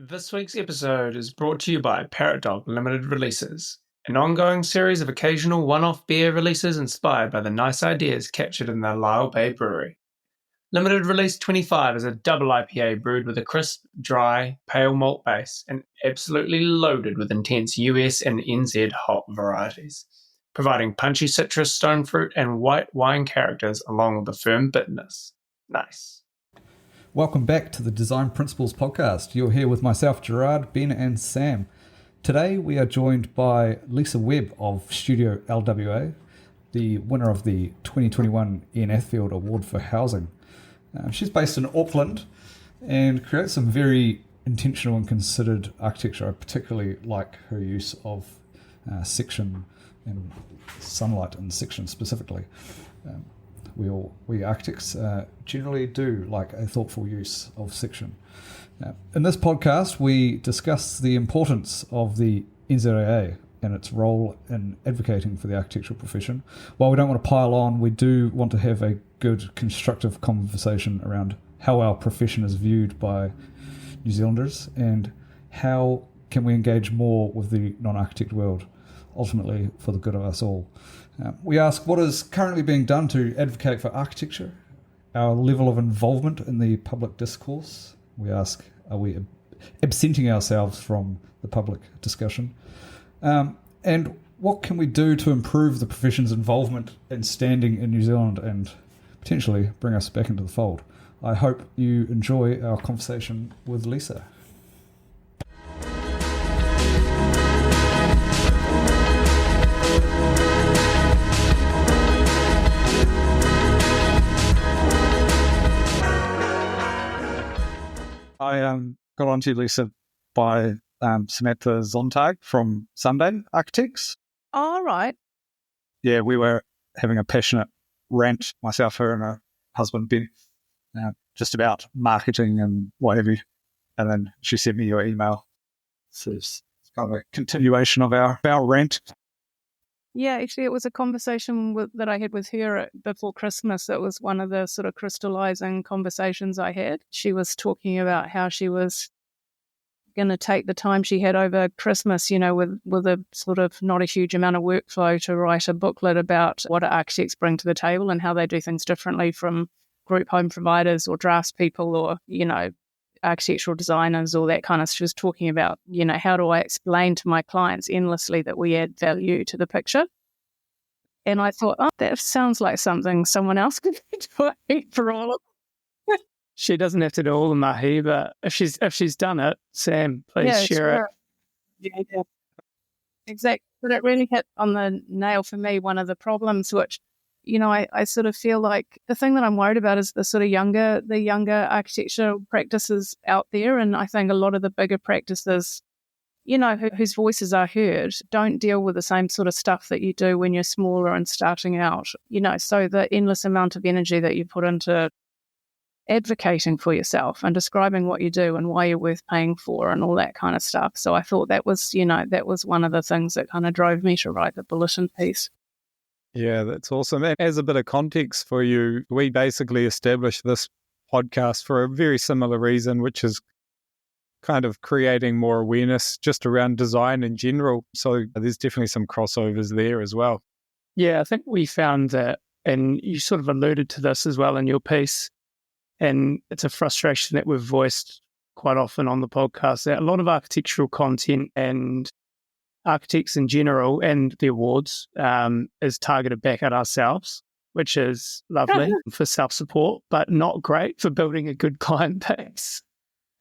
This week's episode is brought to you by Parrot Dog Limited Releases, an ongoing series of occasional one-off beer releases inspired by the nice ideas captured in the Lyle Bay Brewery. Limited Release 25 is a double IPA brewed with a crisp, dry, pale malt base and absolutely loaded with intense US and NZ hop varieties, providing punchy citrus, stone fruit, and white wine characters along with a firm bitterness. Nice. Welcome back to the Design Principles podcast. You're here with myself, Gerard, Ben and Sam. Today we are joined by Lisa Webb of Studio LWA, the winner of the 2021 Ian Athfield Award for Housing. She's based in Auckland and creates some very intentional and considered architecture. I particularly like her use of section and sunlight in section specifically. We architects generally do like a thoughtful use of section. In this podcast, we discuss the importance of the NZIA and its role in advocating for the architectural profession. While we don't want to pile on, we do want to have a good, constructive conversation around how our profession is viewed by New Zealanders and how can we engage more with the non-architect world, ultimately for the good of us all. We ask what is currently being done to advocate for architecture, our level of involvement in the public discourse. We ask, are we absenting ourselves from the public discussion? And what can we do to improve the profession's involvement and standing in New Zealand and potentially bring us back into the fold? I hope you enjoy our conversation with Lisa. I got onto Lisa by Samantha Zontag from Sunday Architects. All right. Yeah, we were having a passionate rant, myself, her, and her husband, Ben, just about marketing and what have you. And then she sent me your email. So it's kind of a continuation of our rant. Yeah, actually, it was a conversation that I had with her before Christmas. It was one of the sort of crystallizing conversations I had. She was talking about how she was going to take the time she had over Christmas, with a sort of not a huge amount of workflow to write a booklet about what architects bring to the table and how they do things differently from group home providers or draftspeople or, architectural designers, all that kind of. She was talking about, how do I explain to my clients endlessly that we add value to the picture? And I thought, that sounds like something someone else could be doing for all of them. She doesn't have to do all the mahi, but if she's done it, Sam, please share it. Yeah, exactly. But it really hit on the nail for me. One of the problems, which I sort of feel like the thing that I'm worried about is the sort of younger architectural practices out there. And I think a lot of the bigger practices, whose voices are heard, don't deal with the same sort of stuff that you do when you're smaller and starting out. So the endless amount of energy that you put into advocating for yourself and describing what you do and why you're worth paying for and all that kind of stuff. So I thought that was one of the things that kind of drove me to write the bulletin piece. Yeah, that's awesome. And as a bit of context for you, we basically established this podcast for a very similar reason, which is kind of creating more awareness just around design in general. So there's definitely some crossovers there as well. Yeah, I think we found that, and you sort of alluded to this as well in your piece, and it's a frustration that we've voiced quite often on the podcast, that a lot of architectural content and architects in general and the awards is targeted back at ourselves, which is lovely for self-support, but not great for building a good client base.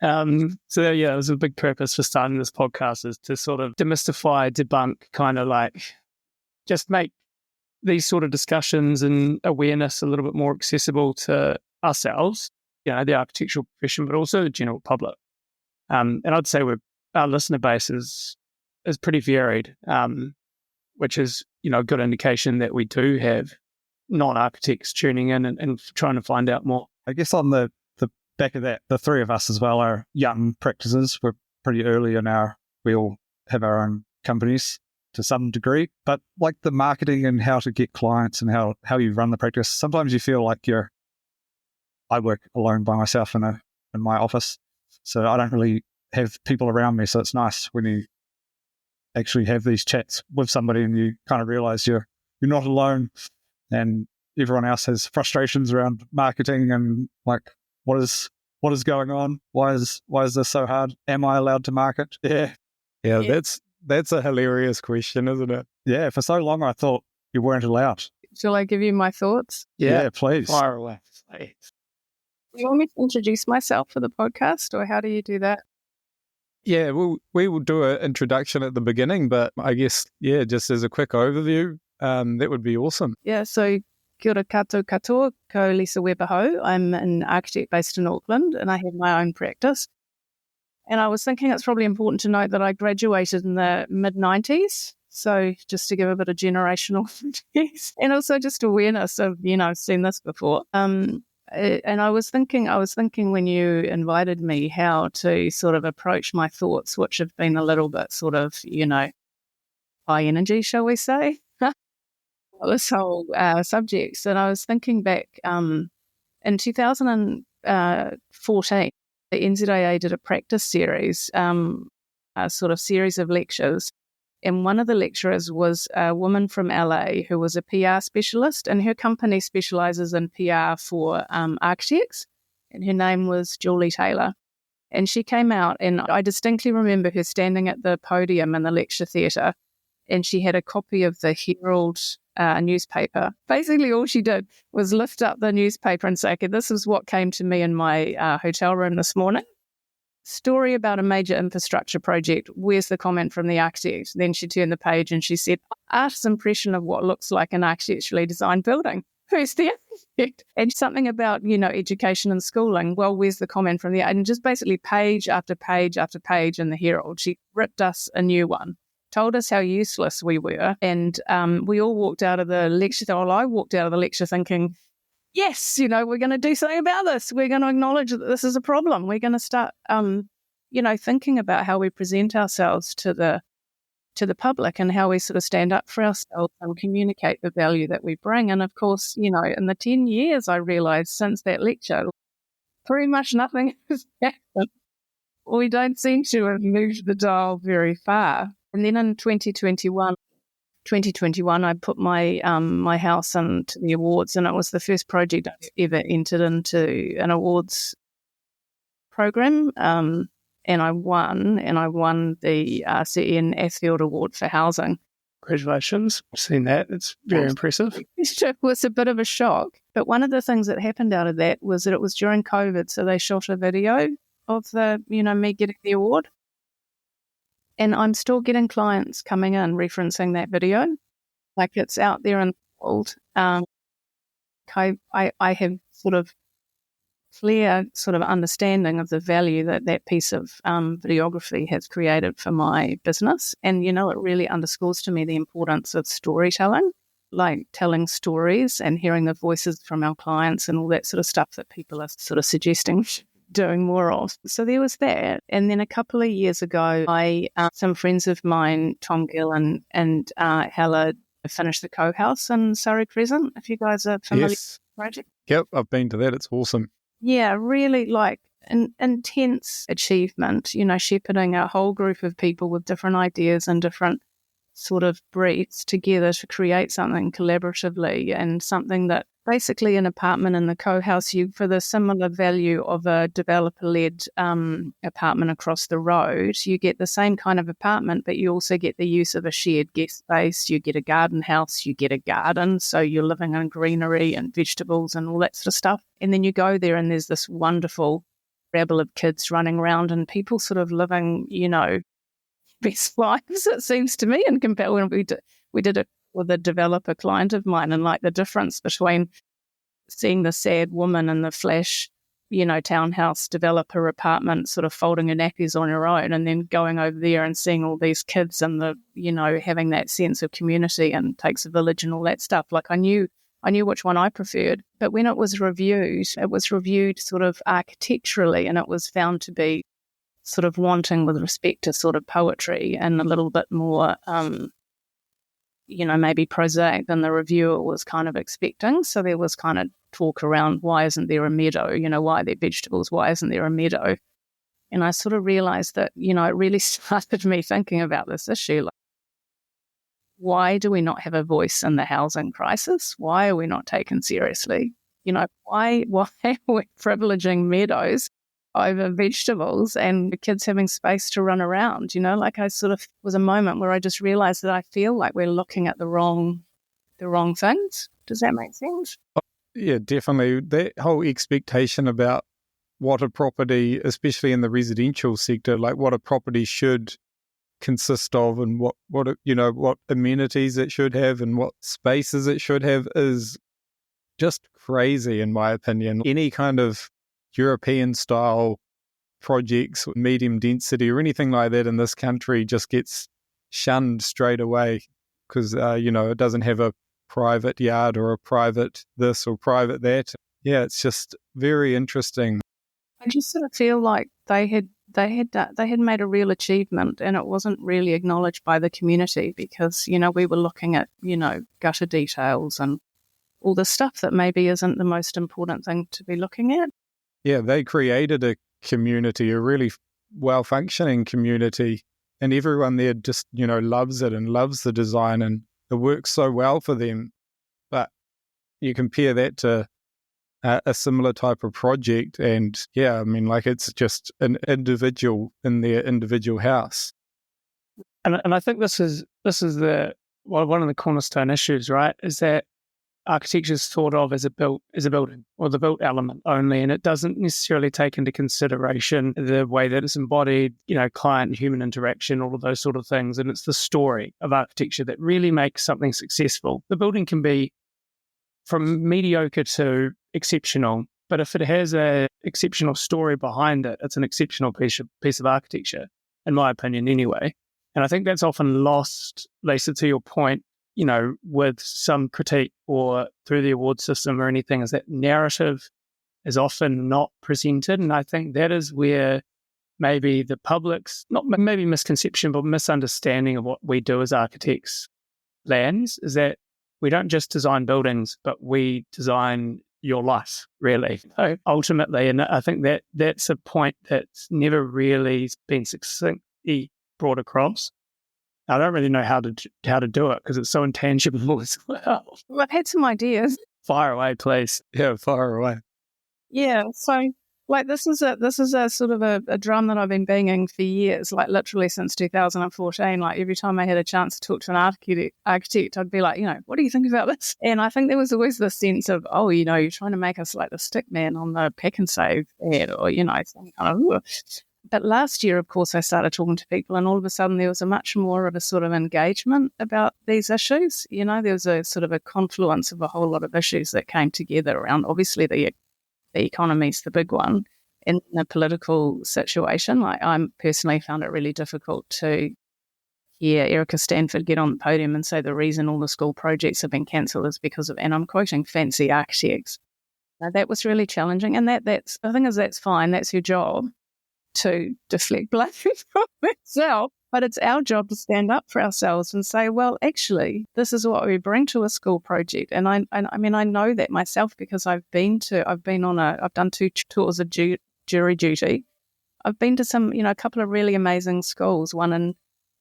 So yeah, it was a big purpose for starting this podcast, is to sort of demystify, debunk, kind of like just make these sort of discussions and awareness a little bit more accessible to ourselves, the architectural profession, but also the general public. And I'd say our listener base is pretty varied, which is, a good indication that we do have non-architects tuning in and trying to find out more. I guess on the back of that, the three of us as well are young practitioners. We're pretty early we all have our own companies to some degree, but like the marketing and how to get clients and how you run the practice, sometimes you feel like I work alone by myself in my office, so I don't really have people around me. So it's nice when you actually have these chats with somebody and you kind of realize you're not alone, and everyone else has frustrations around marketing and like, what is going on? Why is this so hard? Am I allowed to market? Yeah. That's a hilarious question, isn't it? Yeah. For so long, I thought you weren't allowed. Shall I give you my thoughts? Yeah, please. Fire away. Do you want me to introduce myself for the podcast, or how do you do that? Yeah, we will do an introduction at the beginning, but I guess, just as a quick overview, that would be awesome. Yeah, so kia ora katoa, ko Lisa Webb aho. I'm an architect based in Auckland, and I have my own practice. And I was thinking it's probably important to note that I graduated in the mid-90s, so just to give a bit of generational context, and also just awareness of, I've seen this before. And I was thinking when you invited me how to sort of approach my thoughts, which have been a little bit sort of, high energy, shall we say, this whole subject. And I was thinking back in 2014, the NZIA did a practice series, a sort of series of lectures. And one of the lecturers was a woman from LA who was a PR specialist, and her company specializes in PR for architects. And her name was Julie Taylor. And she came out, and I distinctly remember her standing at the podium in the lecture theatre, and she had a copy of the Herald newspaper. Basically, all she did was lift up the newspaper and say, okay, this is what came to me in my hotel room this morning. Story about a major infrastructure project. Where's the comment from the architect? Then she turned the page and she said, artist's impression of what looks like an architecturally designed building. Who's the architect? And something about, education and schooling. Well, where's the comment from the architect? And just basically page after page after page in the Herald, she ripped us a new one, told us how useless we were. And we all walked out of the lecture. Well, I walked out of the lecture thinking, yes, we're going to do something about this. We're going to acknowledge that this is a problem. We're going to start, thinking about how we present ourselves to the public and how we sort of stand up for ourselves and communicate the value that we bring. And of course, in the 10 years I realized since that lecture, pretty much nothing has happened. We don't seem to have moved the dial very far. And then in 2021, I put my my house into the awards, and it was the first project I ever entered into an awards program. And I won the CN Athfield Award for housing. Congratulations. I've seen that. It's very impressive. It was a bit of a shock. But one of the things that happened out of that was that it was during COVID, so they shot a video of the, me getting the award. And I'm still getting clients coming in referencing that video. Like, it's out there in the world. I have sort of clear sort of understanding of the value that piece of videography has created for my business. And, it really underscores to me the importance of storytelling, like telling stories and hearing the voices from our clients and all that sort of stuff that people are sort of suggesting doing more of. So there was that. And then a couple of years ago, some friends of mine, Tom Gill and Hella, finished the Co-House in Surrey Crescent, if you guys are familiar with the project. Yep, I've been to that. It's awesome. Yeah, really like an intense achievement, shepherding a whole group of people with different ideas and different sort of briefs together to create something collaboratively, and something that basically an apartment in the Co-House, for the similar value of a developer-led apartment across the road, you get the same kind of apartment, but you also get the use of a shared guest space. You get a garden house, you get a garden, so you're living in greenery and vegetables and all that sort of stuff. And then you go there and there's this wonderful rabble of kids running around and people sort of living, best lives, it seems to me, and when we did it with a developer client of mine, and like the difference between seeing the sad woman in the flash, townhouse developer apartment sort of folding her nappies on her own, and then going over there and seeing all these kids and having that sense of community and takes a village and all that stuff. Like I knew which one I preferred, but when it was reviewed sort of architecturally, and it was found to be sort of wanting with respect to sort of poetry and a little bit more, maybe prosaic than the reviewer was kind of expecting. So there was kind of talk around, why isn't there a meadow? Why are there vegetables? Why isn't there a meadow? And I sort of realized that, it really started me thinking about this issue. Like, why do we not have a voice in the housing crisis? Why are we not taken seriously? Why are we privileging meadows over vegetables and the kids having space to run around? Like I sort of was a moment where I just realized that I feel like we're looking at the wrong things. Does that make sense? Yeah, definitely. That whole expectation about what a property, especially in the residential sector, like what a property should consist of and what amenities it should have and what spaces it should have is just crazy, in my opinion. Any kind of European style projects, medium density or anything like that in this country just gets shunned straight away because, it doesn't have a private yard or a private this or private that. Yeah, it's just very interesting. I just sort of feel like they had made a real achievement, and it wasn't really acknowledged by the community because, we were looking at, gutter details and all the stuff that maybe isn't the most important thing to be looking at. Yeah, they created a community, a really well-functioning community, and everyone there just, loves it and loves the design and it works so well for them. But you compare that to a similar type of project and, yeah, I mean, like it's just an individual in their individual house. And I think this is one of the cornerstone issues, right? Is that architecture is thought of as a building or the built element only, and it doesn't necessarily take into consideration the way that it's embodied, client and human interaction, all of those sort of things. And it's the story of architecture that really makes something successful. The building can be from mediocre to exceptional, but if it has a exceptional story behind it, it's an exceptional piece of architecture, in my opinion, anyway. And I think that's often lost, Lisa, to your point, with some critique or through the award system or anything, is that narrative is often not presented. And I think that is where maybe the public's, not maybe misconception, but misunderstanding of what we do as architects lands, is that we don't just design buildings, but we design your life, really. So ultimately, and I think that's a point that's never really been succinctly brought across. I don't really know how to do it because it's so intangible as well. Well, I've had some ideas. Fire away, please. Yeah, fire away. Yeah, so like this is a sort of a drum that I've been banging for years, like literally since 2014. Like every time I had a chance to talk to an architect, I'd be like, what do you think about this? And I think there was always this sense of, oh, you're trying to make us like the stick man on the pack and save ad, or some kind of. But last year, of course, I started talking to people, and all of a sudden there was a much more of a sort of engagement about these issues. There was a sort of a confluence of a whole lot of issues that came together around, obviously, the economy's the big one in the political situation. Like I personally found it really difficult to hear Erica Stanford get on the podium and say the reason all the school projects have been cancelled is because of, and I'm quoting, fancy architects. Now, that was really challenging, and that's the thing is that's fine. That's your job, to deflect blame from itself, but it's our job to stand up for ourselves and say, well, actually, this is what we bring to a school project. And I mean, I know that myself because I've done 2 tours of jury duty. I've been to some, a couple of really amazing schools, one in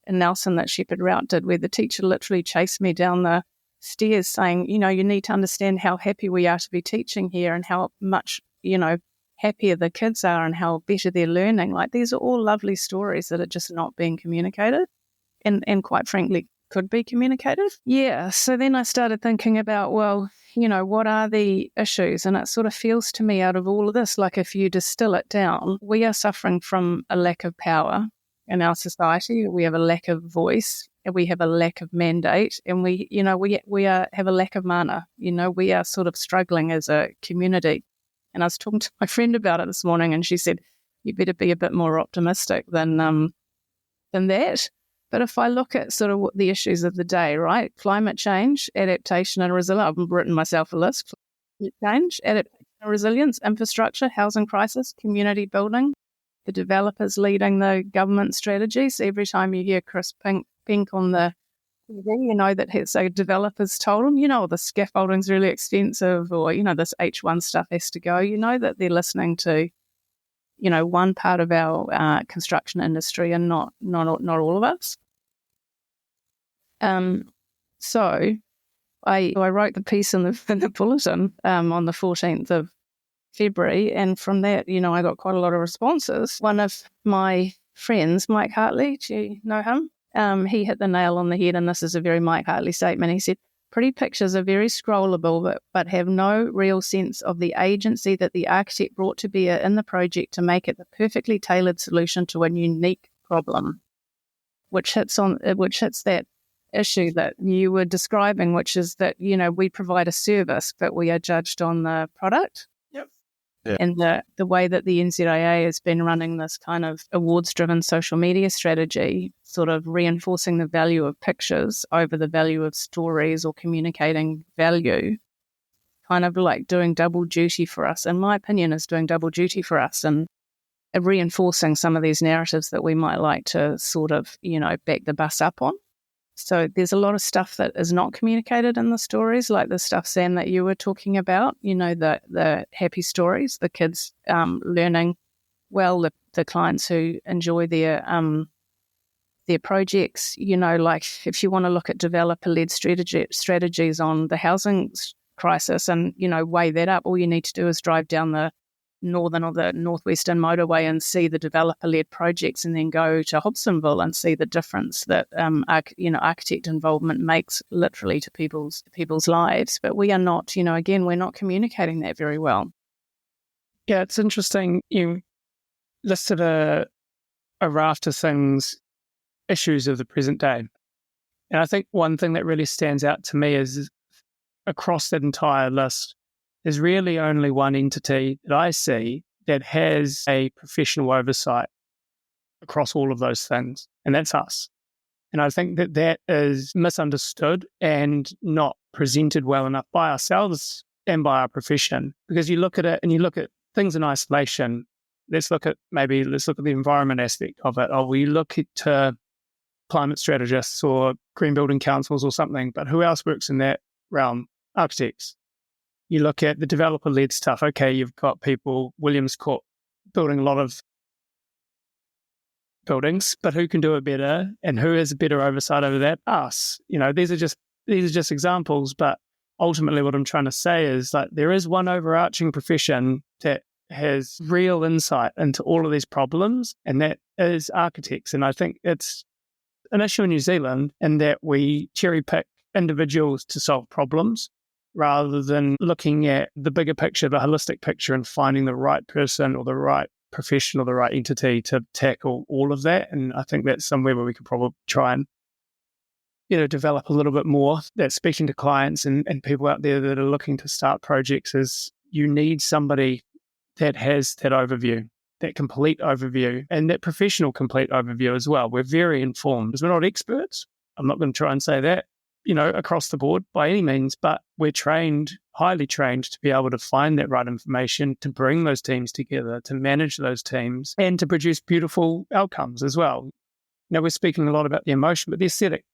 Nelson that Shepherd Rout did, where the teacher literally chased me down the stairs saying, you need to understand how happy we are to be teaching here and how much, happier the kids are and how better they're learning. Like these are all lovely stories that are just not being communicated and quite frankly could be communicated. Yeah, so then I started thinking about, well, what are the issues? And it sort of feels to me out of all of this, like if you distill it down, we are suffering from a lack of power in our society. We have a lack of voice, and we have a lack of mandate, and we have a lack of mana. We are sort of struggling as a community. And I was talking to my friend about it this morning, and she said, you better be a bit more optimistic than that. But if I look at sort of what the issues of the day, right? Climate change, adaptation and resilience. I've written myself a list. Climate change, adaptation and resilience, infrastructure, housing crisis, community building, the developers leading the government strategies. Every time you hear Chris Pink on the TV, that it's a developers told them, the scaffolding's really expensive, or, this H1 stuff has to go. That they're listening to one part of our construction industry and not all of us. So I wrote the piece in the bulletin on the 14th of February, and from that, I got quite a lot of responses. One of my friends, Mike Hartley, do you know him? He hit the nail on the head, and this is a very Mike Hartley statement. He said, "Pretty pictures are very scrollable, but have no real sense of the agency that the architect brought to bear in the project to make it the perfectly tailored solution to a unique problem," which hits that issue that you were describing, which is that, we provide a service, but we are judged on the product. Yep. Yeah. And the way that the NZIA has been running this kind of awards-driven social media strategy, sort of reinforcing the value of pictures over the value of stories or communicating value, kind of like doing double duty for us, in my opinion, is doing double duty for us and reinforcing some of these narratives that we might like to sort of, back the bus up on. So there's a lot of stuff that is not communicated in the stories, like the stuff, Sam, that you were talking about, the happy stories, the kids learning well, the clients who enjoy their projects, like if you want to look at developer-led strategies on the housing crisis and, weigh that up, all you need to do is drive down the northern or the northwestern motorway and see the developer-led projects, and then go to Hobsonville and see the difference that architect involvement makes literally to people's lives. But we are not, again, we're not communicating that very well. Yeah, it's interesting. You listed a raft of things, issues of the present day, and I think one thing that really stands out to me is across that entire list, there's really only one entity that I see that has a professional oversight across all of those things, and that's us. And I think that is misunderstood and not presented well enough by ourselves and by our profession. Because you look at it and you look at things in isolation. Let's look at the environment aspect of it. Or we look at climate strategists or green building councils or something, but who else works in that realm? Architects. You look at the developer-led stuff. Okay, you've got people, Williams Court, building a lot of buildings, but who can do it better and who has better oversight over that? Us. These are just examples, but ultimately what I'm trying to say is that there is one overarching profession that has real insight into all of these problems, and that is architects. And I think it's an issue in New Zealand in that we cherry pick individuals to solve problems, rather than looking at the bigger picture, the holistic picture, and finding the right person or the right profession or the right entity to tackle all of that. And I think that's somewhere where we could probably try and, develop a little bit more. That speaking to clients and people out there that are looking to start projects, is you need somebody that has that overview, that complete overview, and that professional complete overview as well. We're very informed, because we're not experts. I'm not going to try and say that, across the board by any means, but we're trained, highly trained, to be able to find that right information, to bring those teams together, to manage those teams, and to produce beautiful outcomes as well. We're speaking a lot about the emotion, but the aesthetic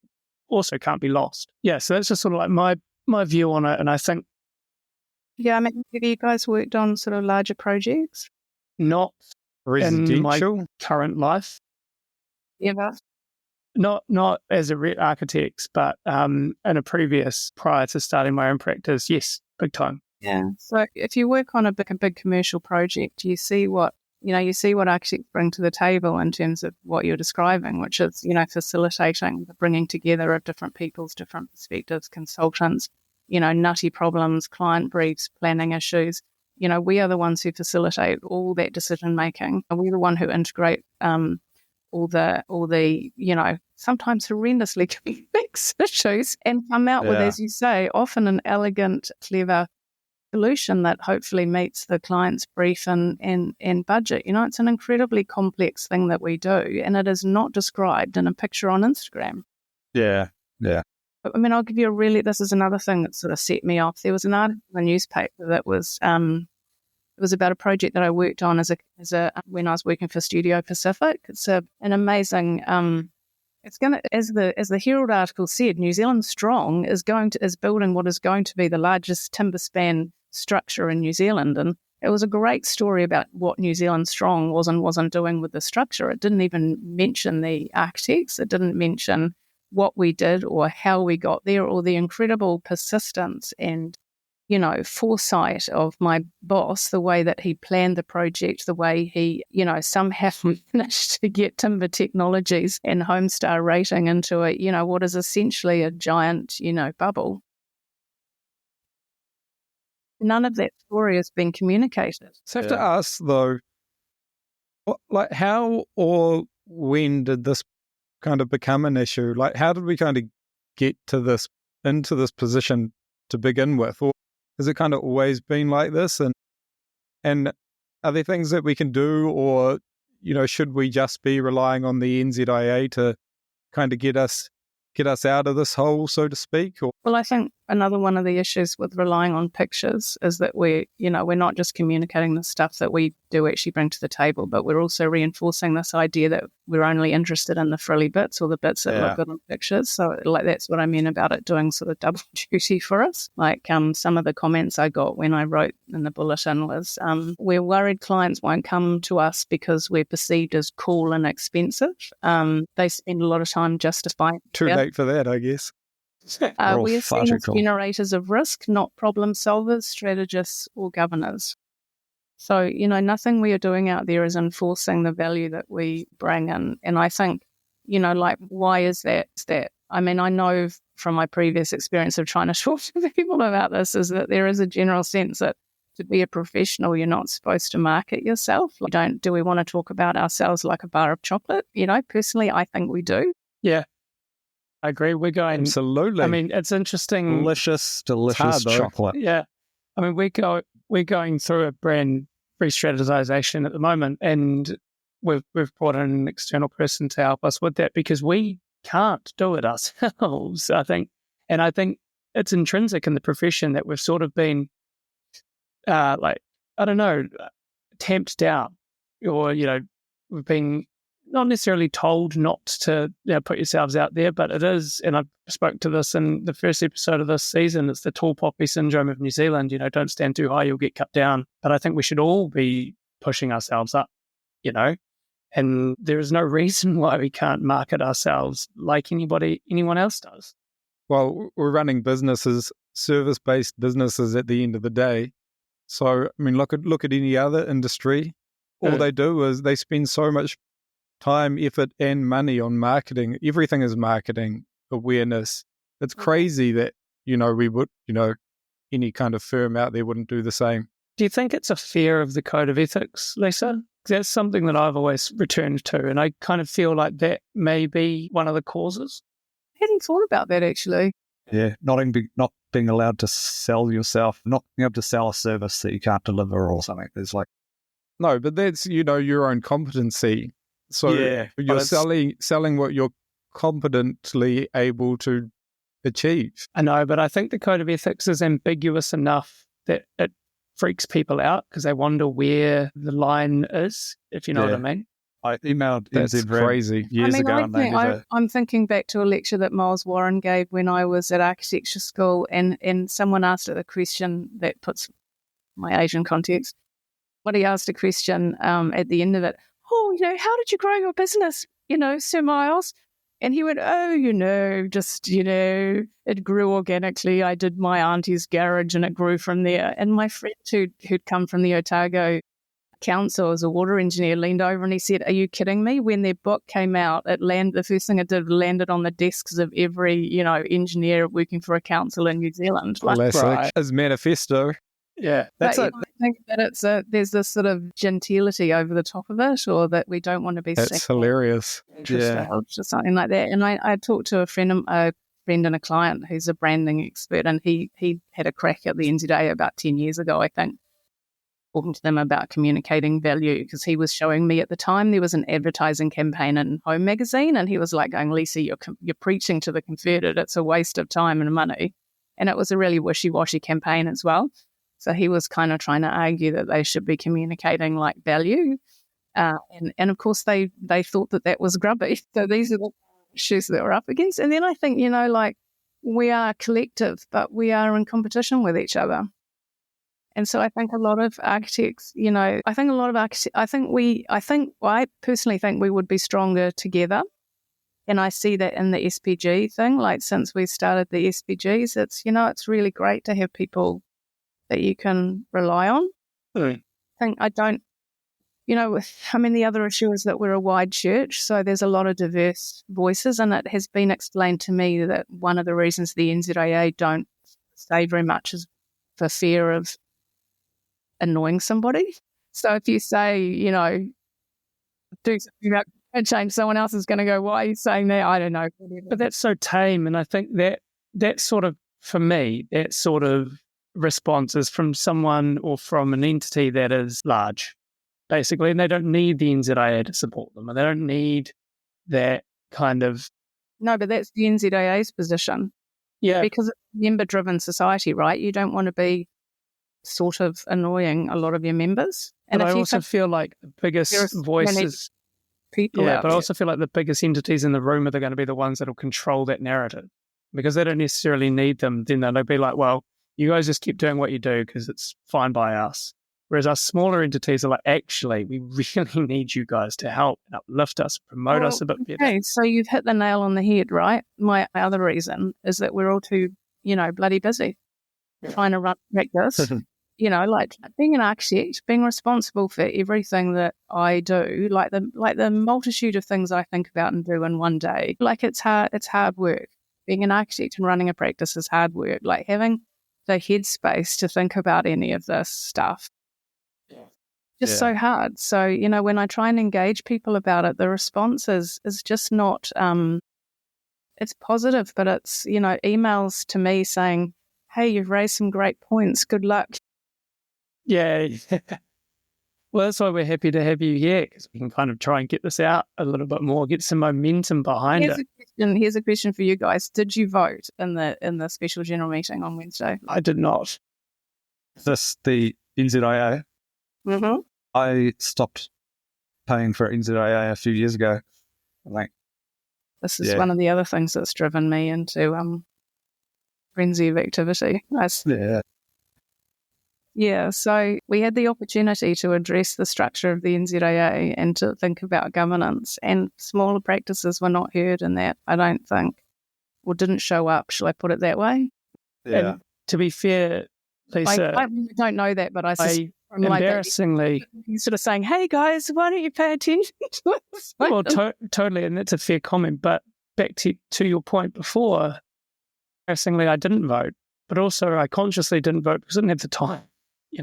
also can't be lost. Yeah, so that's just sort of like my view on it. And I think... Yeah, have you guys worked on sort of larger projects? Not residential? In my current life. Ever? Not as a architect, but in a previous, prior to starting my own practice, yes, big time. Yeah. So if you work on a big commercial project, you see what architects bring to the table in terms of what you're describing, which is, facilitating the bringing together of different people's different perspectives, consultants, nutty problems, client briefs, planning issues. We are the ones who facilitate all that decision making. We're the one who integrate all the sometimes horrendously complex issues and come out with, as you say, often an elegant, clever solution that hopefully meets the client's brief and budget. It's an incredibly complex thing that we do, and it is not described in a picture on Instagram. Yeah. I mean, I'll give you this is another thing that sort of set me off. There was an article in the newspaper that was it was about a project that I worked on when I was working for Studio Pacific. It's an amazing. It's going to, as the Herald article said, New Zealand Strong is building what is going to be the largest timber span structure in New Zealand, and It was a great story about what New Zealand Strong was and wasn't doing with the structure. It didn't even mention the architects. It didn't mention what we did or how we got there, or the incredible persistence and, foresight of my boss, the way that he planned the project, the way he, somehow managed to get Timber Technologies and Homestar Rating into what is essentially a giant, bubble. None of that story has been communicated. So I have to ask, though, how or when did this kind of become an issue? Like, how did we kind of get into this position to begin with? Or has it kind of always been like this? And are there things that we can do, or, should we just be relying on the NZIA to kind of get us out of this hole, so to speak? Or? Well, I think another one of the issues with relying on pictures is that we're not just communicating the stuff that we do actually bring to the table, but we're also reinforcing this idea that we're only interested in the frilly bits or the bits that look good on pictures. So that's what I mean about it doing sort of double duty for us. Like some of the comments I got when I wrote in the bulletin was, we're worried clients won't come to us because we're perceived as cool and expensive. They spend a lot of time justifying. Too late for that, I guess. We are seen as generators of risk, not problem solvers, strategists, or governors. So, nothing we are doing out there is enforcing the value that we bring in. And I think, why is that? I mean, I know from my previous experience of trying to talk to people about this is that there is a general sense that to be a professional, you're not supposed to market yourself. Do we want to talk about ourselves like a bar of chocolate? Personally, I think we do. Yeah. I agree. We're going... Absolutely. I mean, it's interesting. Delicious chocolate. Yeah. I mean, we're going through a brand re-strategization at the moment, and we've brought in an external person to help us with that because we can't do it ourselves, I think. And I think it's intrinsic in the profession that we've sort of been, tamped down, or, we've been not necessarily told not to put yourselves out there, but it is, and I spoke to this in the first episode of this season, it's the tall poppy syndrome of New Zealand, don't stand too high, you'll get cut down. But I think we should all be pushing ourselves up, and there is no reason why we can't market ourselves like anyone else does. Well, we're running businesses, service-based businesses at the end of the day. So, I mean, look at any other industry. All they do is they spend so much time, effort, and money on marketing. Everything is marketing, awareness. It's crazy that, we would, any kind of firm out there wouldn't do the same. Do you think it's a fear of the code of ethics, Lisa? That's something that I've always returned to, and I kind of feel like that may be one of the causes. I hadn't thought about that, actually. Yeah, not being allowed to sell yourself, not being able to sell a service that you can't deliver or something. There's no, but that's, your own competency. So you're selling what you're competently able to achieve. I know, but I think the code of ethics is ambiguous enough that it freaks people out because they wonder where the line is, if you know what I mean. I emailed That's crazy. years ago. I'm thinking back to a lecture that Miles Warren gave when I was at architecture school, and someone asked a question that puts my age in context. But he asked a question at the end of it, how did you grow your business, Sir Miles? And he went, it grew organically. I did my auntie's garage and it grew from there. And my friend who'd come from the Otago Council as a water engineer leaned over and he said, "Are you kidding me? When their book came out, the first thing it did landed on the desks of every, engineer working for a council in New Zealand." As manifesto. Yeah, that's it. I think that there's this sort of gentility over the top of it, or that we don't want to be. That's hilarious. Yeah, or something like that. And I talked to a friend and a client who's a branding expert, and he had a crack at the NZIA about 10 years ago, I think, talking to them about communicating value, because he was showing me at the time there was an advertising campaign in Home magazine, and he was like going, "Lisa, you're preaching to the converted. It's a waste of time and money," and it was a really wishy-washy campaign as well. So he was kind of trying to argue that they should be communicating like value. And of course, they thought that was grubby. So these are the issues that we're up against. And then I think, we are collective, but we are in competition with each other. And so I think a lot of architects, I personally think we would be stronger together. And I see that in the SPG thing, like since we started the SPGs, it's really great to have people that you can rely on. The other issue is that we're a wide church, so there's a lot of diverse voices, and it has been explained to me that one of the reasons the NZIA don't say very much is for fear of annoying somebody. So if you say, do something about climate change, someone else is going to go, why are you saying that? I don't know. But that's so tame. And I think that sort of, for me, that sort of response is from someone or from an entity that is large, basically, and they don't need the NZIA to support them, and they don't need that kind of... No, but that's the NZIA's position. Yeah. Because it's a member-driven society, right? You don't want to be sort of annoying a lot of your members. And I also feel like the biggest voices... people but I also feel like the biggest entities in the room are going to be the ones that will control that narrative, because they don't necessarily need them. Then they'll be like, well, you guys just keep doing what you do because it's fine by us. Whereas our smaller entities are like, actually, we really need you guys to help and uplift us, promote us a bit better. Okay, so you've hit the nail on the head, right? My other reason is that we're all too, bloody busy trying to run practice. Like being an architect, being responsible for everything that I do, like the multitude of things I think about and do in one day. Like it's hard work. Being an architect and running a practice is hard work. Like having the headspace to think about any of this stuff. So hard. So, when I try and engage people about it, the response is just not, it's positive, but it's, emails to me saying, hey, you've raised some great points. Good luck. Yeah. Well, that's why we're happy to have you here, because we can kind of try and get this out a little bit more, get some momentum behind it. Here's a question for you guys. Did you vote in the special general meeting on Wednesday? I did not. Is this the NZIA? Mm-hmm. I stopped paying for NZIA a few years ago. This is one of the other things that's driven me into frenzy of activity. Yeah, so we had the opportunity to address the structure of the NZIA and to think about governance, and smaller practices were not heard in that, I don't think, or didn't show up, shall I put it that way? Yeah. And to be fair, Lisa... I don't know that, but embarrassingly... You're sort of saying, hey guys, why don't you pay attention to this? Well, totally, and that's a fair comment, but back to your point before, embarrassingly, I didn't vote, but also I consciously didn't vote because I didn't have the time.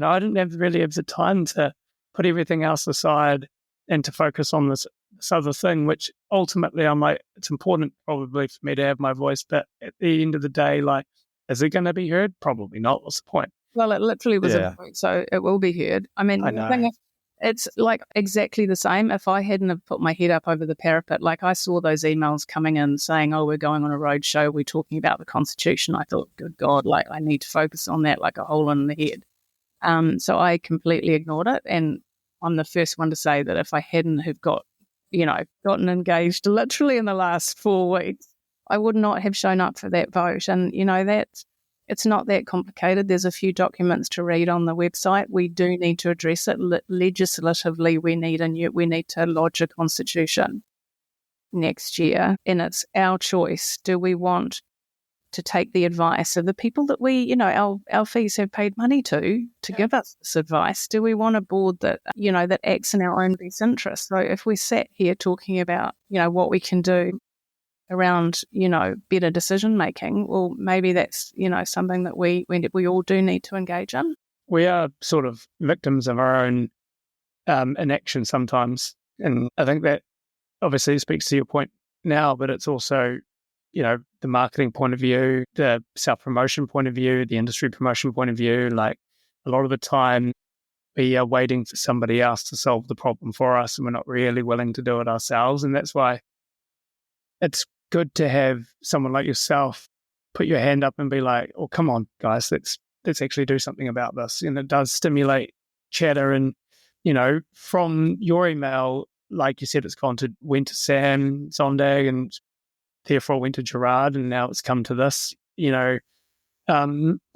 I didn't really have the time to put everything else aside and to focus on this other thing, which ultimately I'm like, it's important probably for me to have my voice, but at the end of the day, like, is it going to be heard? Probably not. What's the point? Well, it literally was a vote, so it will be heard. I mean, I know. The thing is, it's like exactly the same. If I hadn't have put my head up over the parapet, like I saw those emails coming in saying, oh, we're going on a road show, we're talking about the Constitution. I thought, good God, like I need to focus on that like a hole in the head. So I completely ignored it, and I'm the first one to say that if I hadn't have gotten engaged literally in the last 4 weeks, I would not have shown up for that vote. And it's not that complicated. There's a few documents to read on the website. We do need to address it legislatively. We need to lodge a constitution next year, and it's our choice. Do we want to take the advice of the people that we, our fees have paid money to give us this advice? Do we want a board that, that acts in our own best interest? So if we sat here talking about, what we can do around, better decision making, well, maybe that's, something that we all do need to engage in. We are sort of victims of our own inaction sometimes. And I think that obviously speaks to your point now, but it's also, the marketing point of view, the self-promotion point of view, the industry promotion point of view. Like a lot of the time we are waiting for somebody else to solve the problem for us, and we're not really willing to do it ourselves. And that's why it's good to have someone like yourself put your hand up and be like, oh, come on, guys, let's actually do something about this. And it does stimulate chatter. And, from your email, like you said, went to Sam Zondag, and therefore went to Gerard, and now it's come to this.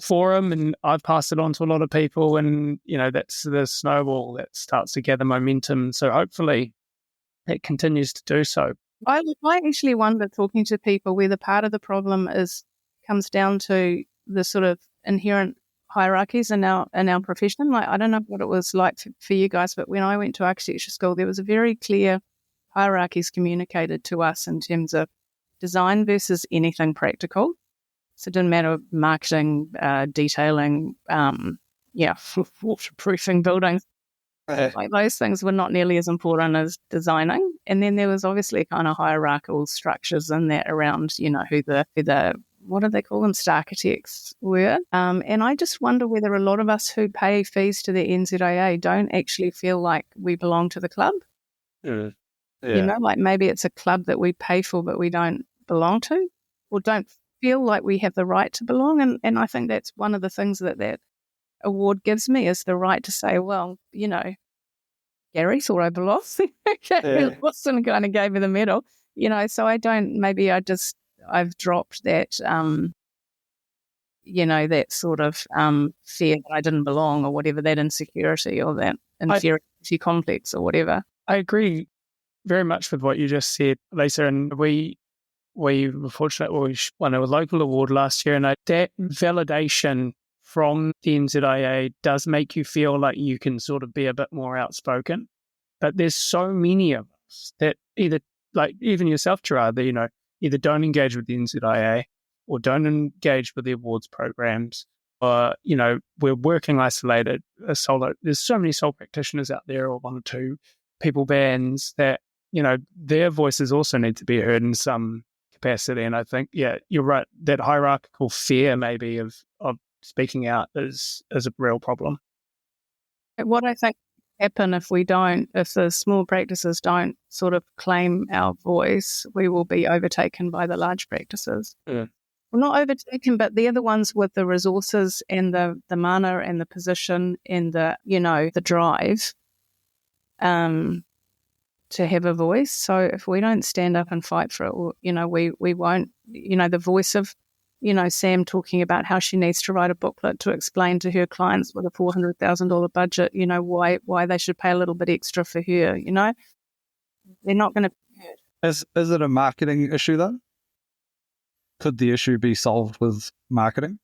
forum, and I've passed it on to a lot of people, and that's the snowball that starts to gather momentum. So hopefully it continues to do so. I actually wonder, talking to people, whether part of the problem comes down to the sort of inherent hierarchies in our profession. Like, I don't know what it was like for you guys, but when I went to architecture school, there was a very clear hierarchies communicated to us in terms of design versus anything practical. So it didn't matter marketing, detailing, waterproofing buildings. Like, those things were not nearly as important as designing. And then there was obviously kind of hierarchical structures in that around, who the what do they call them, star architects were. And I just wonder whether a lot of us who pay fees to the NZIA don't actually feel like we belong to the club. Yeah. Like maybe it's a club that we pay for but we don't belong to, or don't feel like we have the right to belong. And I think that's one of the things that award gives me, is the right to say, well, Gary thought I belonged. Watson kind of gave me the medal, so I don't, maybe I've dropped that, that sort of fear that I didn't belong, or whatever, that insecurity or that inferiority complex or whatever. I agree very much with what you just said, Lisa, and we were fortunate. We won a local award last year, and that validation from the NZIA does make you feel like you can sort of be a bit more outspoken. But there's so many of us that either, like even yourself, Gerard, that, either don't engage with the NZIA or don't engage with the awards programs, or, we're working isolated, solo. There's so many sole practitioners out there, or one or two people bands, that, their voices also need to be heard in some capacity. And I think, you're right, that hierarchical fear maybe of speaking out is a real problem. What I think happen if the small practices don't sort of claim our voice, we will be overtaken by the large practices. Yeah. Well, not overtaken, but they're the ones with the resources and the mana and the position and the drive to have a voice. So if we don't stand up and fight for it, we won't, the voice of, Sam talking about how she needs to write a booklet to explain to her clients with a $400,000 budget, why they should pay a little bit extra for her, they're not going to. Is it a marketing issue though? Could the issue be solved with marketing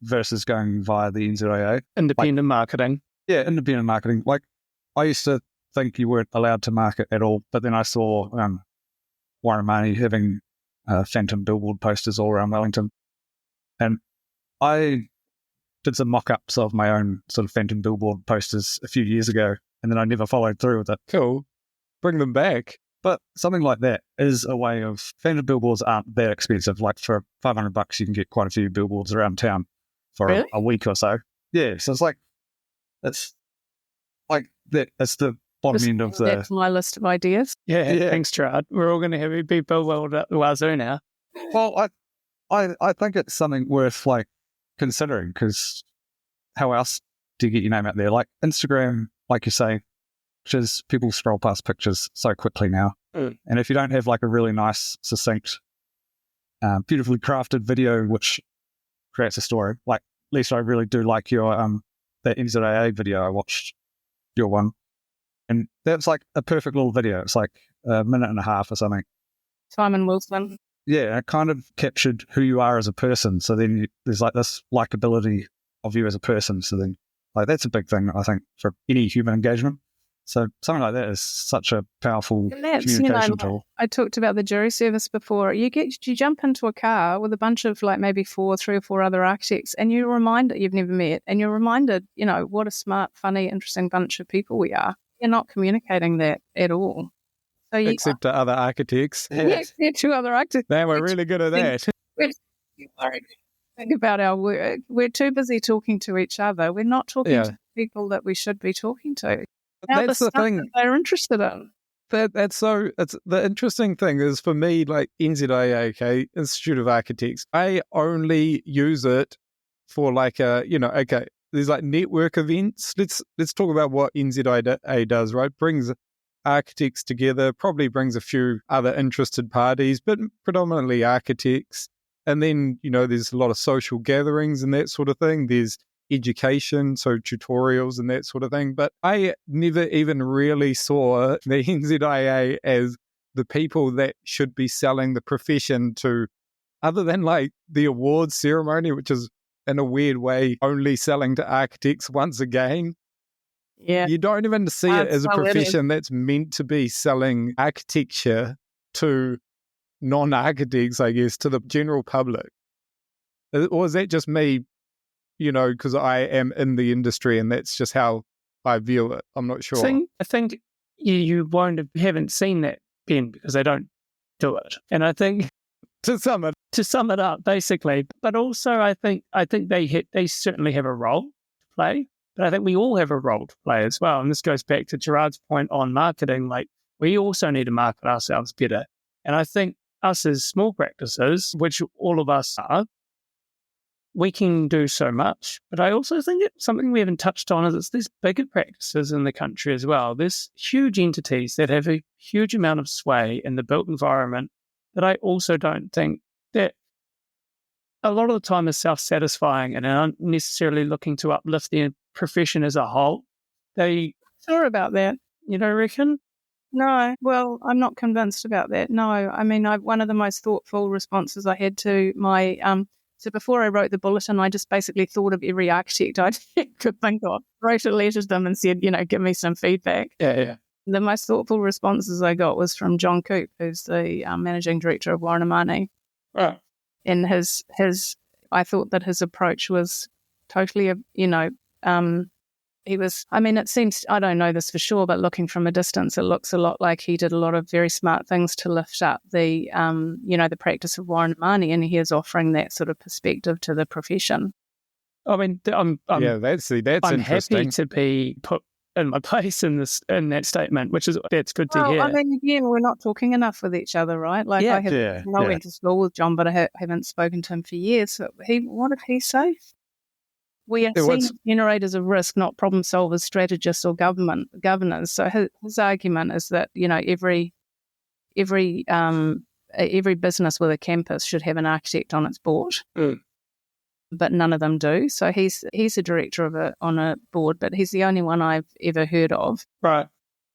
versus going via the NZIA? Independent marketing. Yeah, independent marketing. Like, I used to think you weren't allowed to market at all, but then I saw Warren Marnie having phantom billboard posters all around Wellington. And I did some mock-ups of my own sort of phantom billboard posters a few years ago, and then I never followed through with it. Cool. Bring them back. But something like that is a way of, phantom billboards aren't that expensive. Like, for $500 you can get quite a few billboards around town for Really? a week or so. Yeah, so it's like that's the bottom end of the... That's my list of ideas. Yeah. Thanks, Gerard. We're all going to have a big billboard at the Wazoo now. Well, I think it's something worth considering, because how else do you get your name out there? Like Instagram, like you say, pictures, people scroll past pictures so quickly now. Mm. And if you don't have a really nice, succinct, beautifully crafted video which creates a story, like Lisa, I really do like your that NZIA video. I watched your one, and that's like a perfect little video. It's like a minute and a half or something. Simon Wilson. Yeah, it kind of captured who you are as a person. So then there's this likability of you as a person. So then that's a big thing, I think, for any human engagement. So something like that is such a powerful communication tool. I talked about the jury service before. You jump into a car with a bunch of maybe 3 or 4 other architects, and you're reminded you've never met, and you're reminded, what a smart, funny, interesting bunch of people we are. You're not communicating that at all. So Except to other architects. Yes, to other architects. Man, we're really good at that. Think about our work. We're too busy talking to each other. We're not talking to people that we should be talking to. That's the thing that they're interested in. It's the interesting thing is, for me, like NZIA, Institute of Architects, I only use it for there's network events. Let's talk about what NZIA does, right? Brings architects together, probably brings a few other interested parties, but predominantly architects. And then, there's a lot of social gatherings and that sort of thing. There's education, so tutorials and that sort of thing. But I never even really saw the NZIA as the people that should be selling the profession to, other than like the awards ceremony, which is in a weird way only selling to architects once again. Yeah. You don't even see it as a profession that's meant to be selling architecture to non-architects, I guess, to the general public. Or is that just me, because I am in the industry and that's just how I view it? I'm not sure. I think you haven't seen that, Ben, because they don't do it. And I think to sum it up, basically, but also I think they certainly have a role to play, but I think we all have a role to play as well. And this goes back to Gerard's point on marketing. Like, we also need to market ourselves better. And I think us as small practices, which all of us are, we can do so much. But I also think it's something we haven't touched on is there's bigger practices in the country as well. There's huge entities that have a huge amount of sway in the built environment that I also don't think that a lot of the time is self-satisfying and aren't necessarily looking to uplift the profession as a whole. They Sure about that. You don't reckon? No, well, I'm not convinced about that. No, I mean, one of the most thoughtful responses I had to my, so before I wrote the bulletin, I just basically thought of every architect I could think of, wrote a letter to them and said, give me some feedback. Yeah. The most thoughtful responses I got was from John Coop, who's the managing director of Warren Amani. Right. And I thought that his approach was totally, he was, it seems, I don't know this for sure, but looking from a distance, it looks a lot like he did a lot of very smart things to lift up the, the practice of Warren Amani, and he is offering that sort of perspective to the profession. I mean, that's I'm interesting. happy to be put in my place in that statement, that's good to hear. I mean, again, we're not talking enough with each other, right? Like, I went to school with John, but I haven't spoken to him for years. So what did he say? We are seen as generators of risk, not problem solvers, strategists, or governors. So his argument is that every business with a campus should have an architect on its board, but none of them do. So he's a director on a board, but he's the only one I've ever heard of. Right.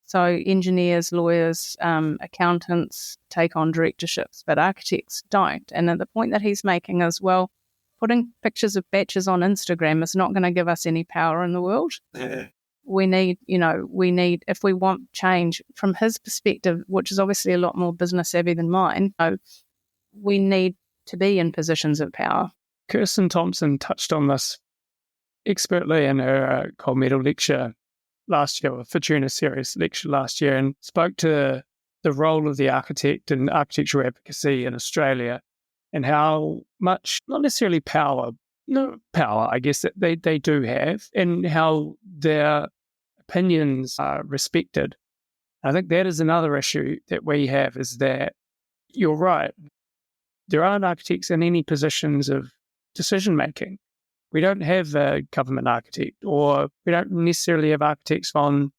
So engineers, lawyers, accountants take on directorships, but architects don't. And the point that he's making is, well, putting pictures of batches on Instagram is not going to give us any power in the world. Yeah. We need, if we want change from his perspective, which is obviously a lot more business savvy than mine, we need to be in positions of power. Kirsten Thompson touched on this expertly in her gold medal lecture last year, or Fortuna Series lecture last year, and spoke to the role of the architect in architectural advocacy in Australia, and how much, not necessarily power, I guess, that they do have, and how their opinions are respected. I think that is another issue that we have, is that you're right. There aren't architects in any positions of decision-making. We don't have a government architect, or we don't necessarily have architects on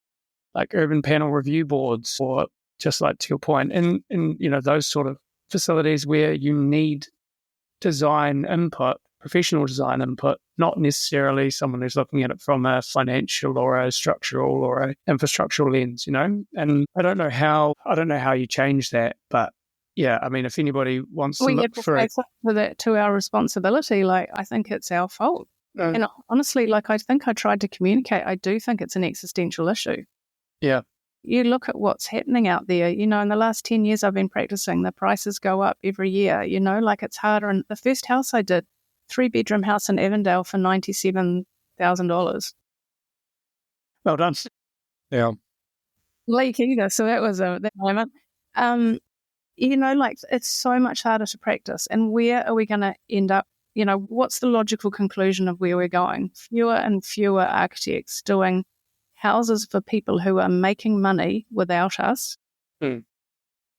like urban panel review boards, or just like to your point, and those sort of facilities where you need design input, professional design input, not necessarily someone who's looking at it from a financial or a structural or a infrastructural lens, And I don't know how you change that, but yeah, I mean, if anybody wants to look for it, to our responsibility, like, I think it's our fault. And honestly, like, I think I tried to communicate. I do think it's an existential issue. Yeah. You look at what's happening out there, in the last 10 years I've been practicing, the prices go up every year, like, it's harder. And the first house I did, 3-bedroom house in Avondale for $97,000. Well done. Yeah. Leak either. So that was that moment. Like, it's so much harder to practice. And where are we going to end up? What's the logical conclusion of where we're going? Fewer and fewer architects doing houses for people who are making money without us,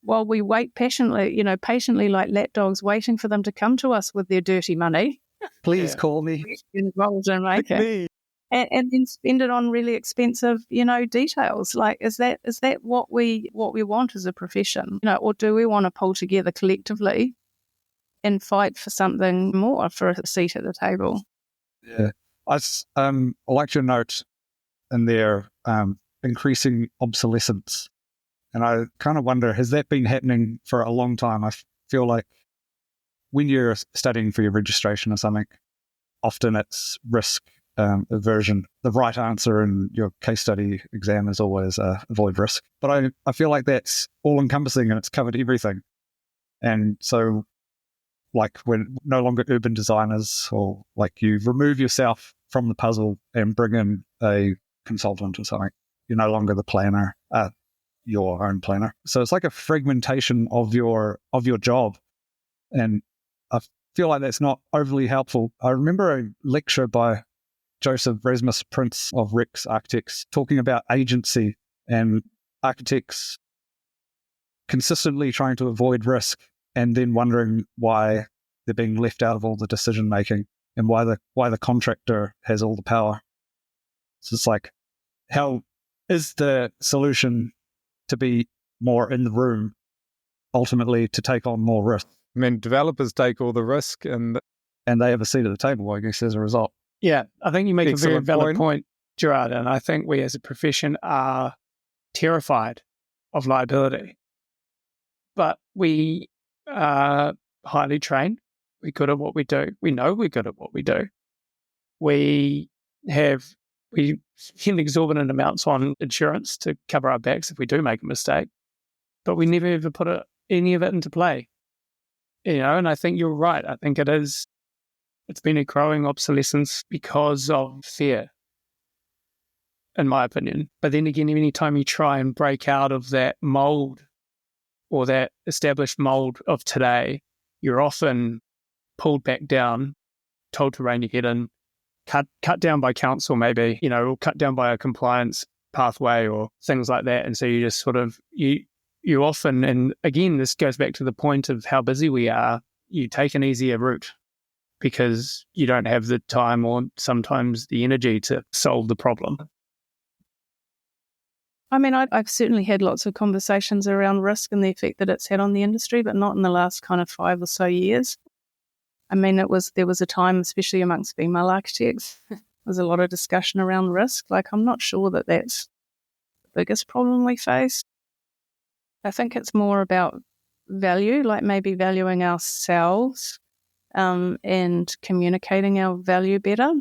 while we wait patiently like lapdogs, waiting for them to come to us with their dirty money. Please call me. Involved in making, and then spend it on really expensive, details. Like, is that what we want as a profession? Or do we want to pull together collectively and fight for something more, for a seat at the table. Yeah. I like your note in there, increasing obsolescence. And I kind of wonder, has that been happening for a long time? I feel like when you're studying for your registration or something, often it's risk aversion. The right answer in your case study exam is always avoid risk. But I feel like that's all-encompassing and it's covered everything. And so, like, we're no longer urban designers, or like you remove yourself from the puzzle and bring in a consultant or something. You're no longer the planner, your own planner. So it's like a fragmentation of your job. And I feel like that's not overly helpful. I remember a lecture by Joseph Rasmus Prince of Rex Architects talking about agency and architects consistently trying to avoid risk and then wondering why they're being left out of all the decision making and why the contractor has all the power. So it's like, how is the solution to be more in the room, ultimately to take on more risk? I mean, developers take all the risk and they have a seat at the table, I guess, as a result. Yeah, I think you make a very Excellent valid point, Gerard, and I think we as a profession are terrified of liability. But we are highly trained. We're good at what we do. We know we're good at what we do. We spend exorbitant amounts on insurance to cover our backs if we do make a mistake, but we never ever put any of it into play. And I think you're right. I think it's been a growing obsolescence because of fear, in my opinion. But then again, any time you try and break out of that mold or that established mold of today, you're often pulled back down, told to rein your head in, cut down by council maybe, or cut down by a compliance pathway or things like that. And so you just sort of, you often, and again, this goes back to the point of how busy we are, you take an easier route because you don't have the time or sometimes the energy to solve the problem. I mean, I've certainly had lots of conversations around risk and the effect that it's had on the industry, but not in the last kind of 5 or so years. I mean, there was a time, especially amongst female architects, there was a lot of discussion around risk. Like, I'm not sure that that's the biggest problem we face. I think it's more about value, like maybe valuing ourselves and communicating our value better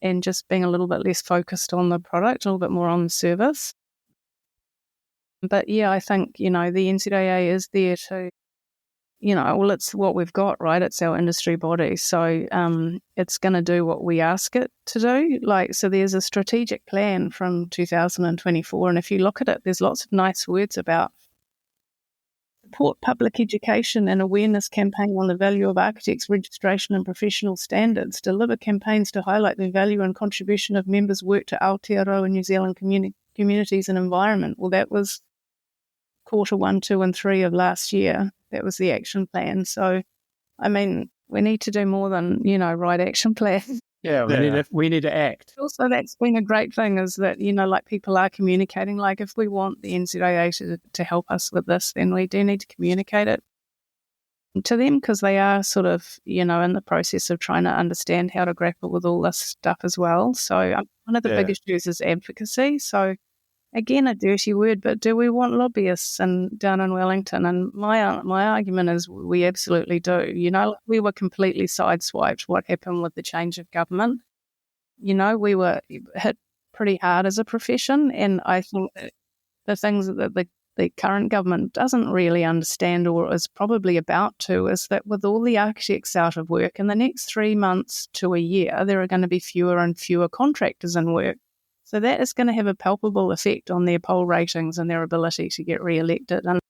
and just being a little bit less focused on the product, a little bit more on the service. But yeah, I think, the NZIA is there to, well, it's what we've got, right? It's our industry body. So it's going to do what we ask it to do. So there's a strategic plan from 2024. And if you look at it, there's lots of nice words about support public education and awareness campaign on the value of architects' registration and professional standards, deliver campaigns to highlight the value and contribution of members' work to Aotearoa and New Zealand communities and environment. Well, that was quarter 1, 2, and 3 of last year. That was the action plan. So, I mean, we need to do more than, write action plans. Yeah, we need to act. Also, that's been a great thing is that, people are communicating. Like, if we want the NZIA to help us with this, then we do need to communicate it to them because they are sort of, in the process of trying to understand how to grapple with all this stuff as well. So one of the big issues is advocacy. So, again, a dirty word, but do we want lobbyists down in Wellington? And my argument is we absolutely do. We were completely sideswiped what happened with the change of government. We were hit pretty hard as a profession, and I think the things that the current government doesn't really understand or is probably about to is that with all the architects out of work, in the next 3 months to a year, there are going to be fewer and fewer contractors in work. So that is going to have a palpable effect on their poll ratings and their ability to get re-elected. And,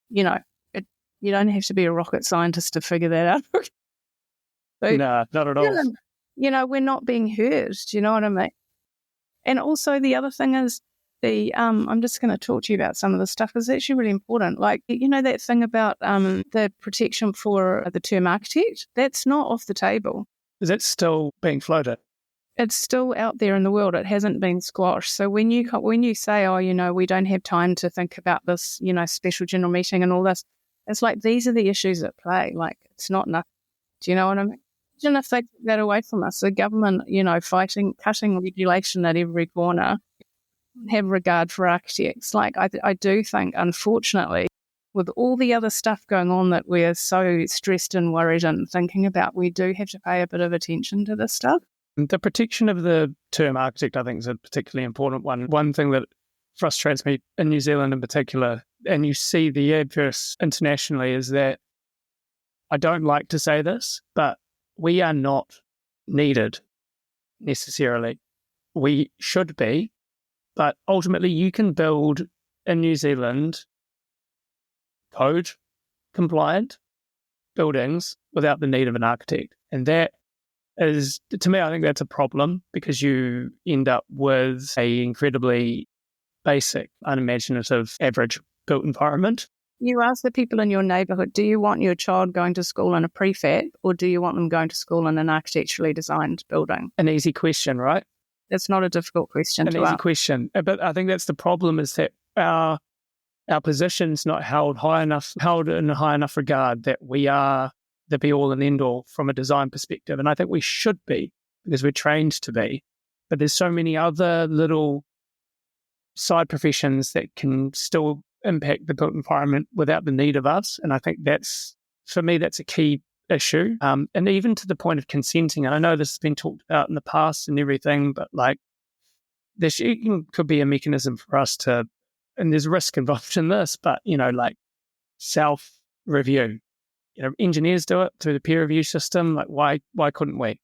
you don't have to be a rocket scientist to figure that out. So, no, not at all. We're not being heard. Do you know what I mean? And also the other thing is I'm just going to talk to you about some of the stuff is actually really important. Like, that thing about the protection for the term architect, that's not off the table. Is that still being floated? It's still out there in the world. It hasn't been squashed. So when you say, we don't have time to think about this, special general meeting and all this, it's like these are the issues at play. Like it's not enough. Do you know what I mean? Imagine if they took that away from us, the government, cutting regulation at every corner, have regard for architects. Like, I do think, unfortunately, with all the other stuff going on that we're so stressed and worried and thinking about, we do have to pay a bit of attention to this stuff. The protection of the term architect, I think, is a particularly important one. One thing that frustrates me in New Zealand in particular, and you see the adverse internationally, is that I don't like to say this, but we are not needed necessarily. We should be, but ultimately you can build in New Zealand code compliant buildings without the need of an architect. And that is, to me, I think that's a problem, because you end up with a incredibly basic, unimaginative, average built environment. You ask the people in your neighbourhood, do you want your child going to school in a prefab, or do you want them going to school in an architecturally designed building? An easy question, right? It's not a difficult question to ask. An easy question. But I think that's the problem, is that our position's not held in high enough regard that we are the be-all and end-all from a design perspective. And I think we should be, because we're trained to be. But there's so many other little side professions that can still impact the built environment without the need of us. And I think for me, that's a key issue. And even to the point of consenting. And I know this has been talked about in the past and everything, but like, there could be a mechanism for us to, and there's risk involved in this, but, like self-review. Engineers do it through the peer review system. Like, why couldn't we?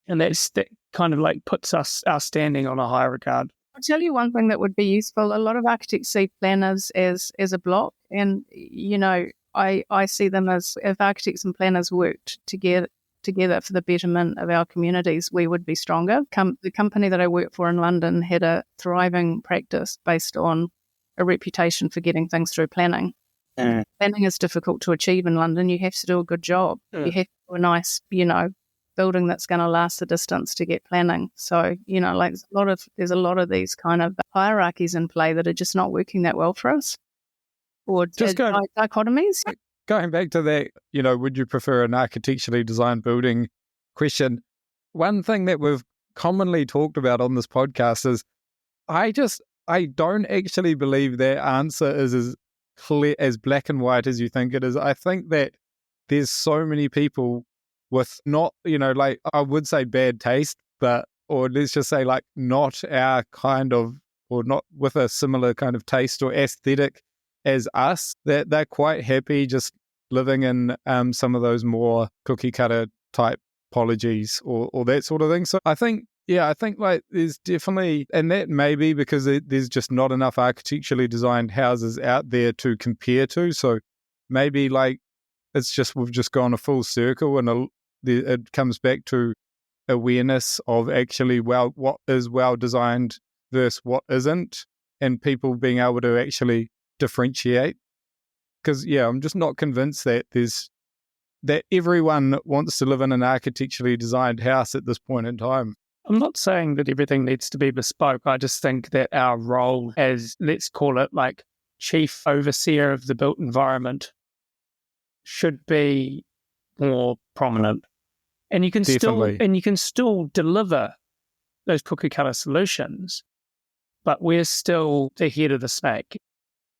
And that kind of like puts our standing on a higher regard. I'll tell you one thing that would be useful. A lot of architects see planners as a block, and I see them as, if architects and planners worked together for the betterment of our communities, we would be stronger. The company that I work for in London had a thriving practice based on a reputation for getting things through planning. Planning is difficult to achieve in London. You have to do a good job. You have to do a nice, building that's going to last the distance to get planning. So, like there's a lot of these kind of hierarchies in play that are just not working that well for us. Or just dichotomies. Going back to that, would you prefer an architecturally designed building question? One thing that we've commonly talked about on this podcast is I don't actually believe that answer is as clear, as black and white as you think it is. I think that there's so many people with not, like, I would say bad taste, or let's just say like not our kind of, or not with a similar kind of taste or aesthetic as us, that they're quite happy just living in some of those more cookie cutter type apologies or that sort of thing. So I think like there's definitely, and that may be because there's just not enough architecturally designed houses out there to compare to. So maybe like we've just gone a full circle, and it comes back to awareness of actually, well, what is well designed versus what isn't, and people being able to actually differentiate. Because I'm just not convinced that that everyone wants to live in an architecturally designed house at this point in time. I'm not saying that everything needs to be bespoke. I just think that our role as, let's call it like chief overseer of the built environment, should be more prominent. And you can still deliver those cookie cutter solutions, but we're still the head of the snake.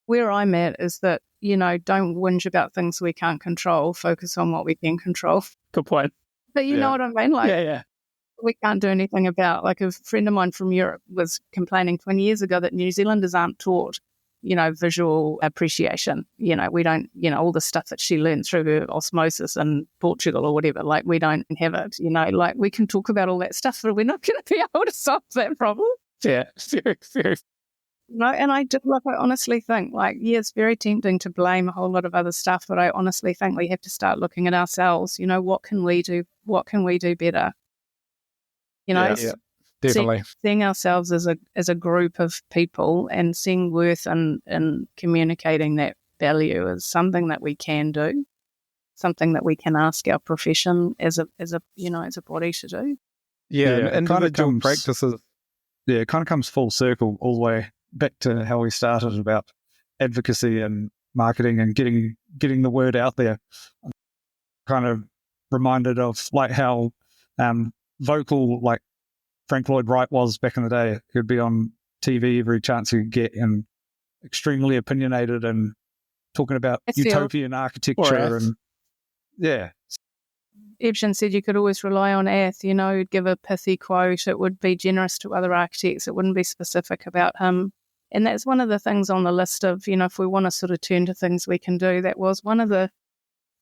Where I'm at is that, don't whinge about things we can't control, focus on what we can control. Good point. But you know what I mean? Like, yeah. We can't do anything about, like, a friend of mine from Europe was complaining 20 years ago that New Zealanders aren't taught, visual appreciation. We don't, all the stuff that she learned through her osmosis in Portugal or whatever, like, we don't have it, like, we can talk about all that stuff, but we're not going to be able to solve that problem. Yeah, very. And I honestly think, like, it's very tempting to blame a whole lot of other stuff, but I honestly think we have to start looking at ourselves. What can we do? What can we do better? Definitely. Seeing ourselves as a group of people and seeing worth and communicating that value is something that we can do, something that we can ask our profession as a body to do. And individual practices. Yeah, it kind of comes full circle all the way back to how we started about advocacy and marketing and getting the word out there. Kind of reminded of like how vocal like Frank Lloyd Wright was back in the day. He'd be on TV every chance he could get and extremely opinionated and talking about utopian architecture and yeah. Ebsen said you could always rely on Ath, he'd give a pithy quote. It would be generous to other architects. It wouldn't be specific about him. And that's one of the things on the list of, if we want to sort of turn to things we can do, that was one of the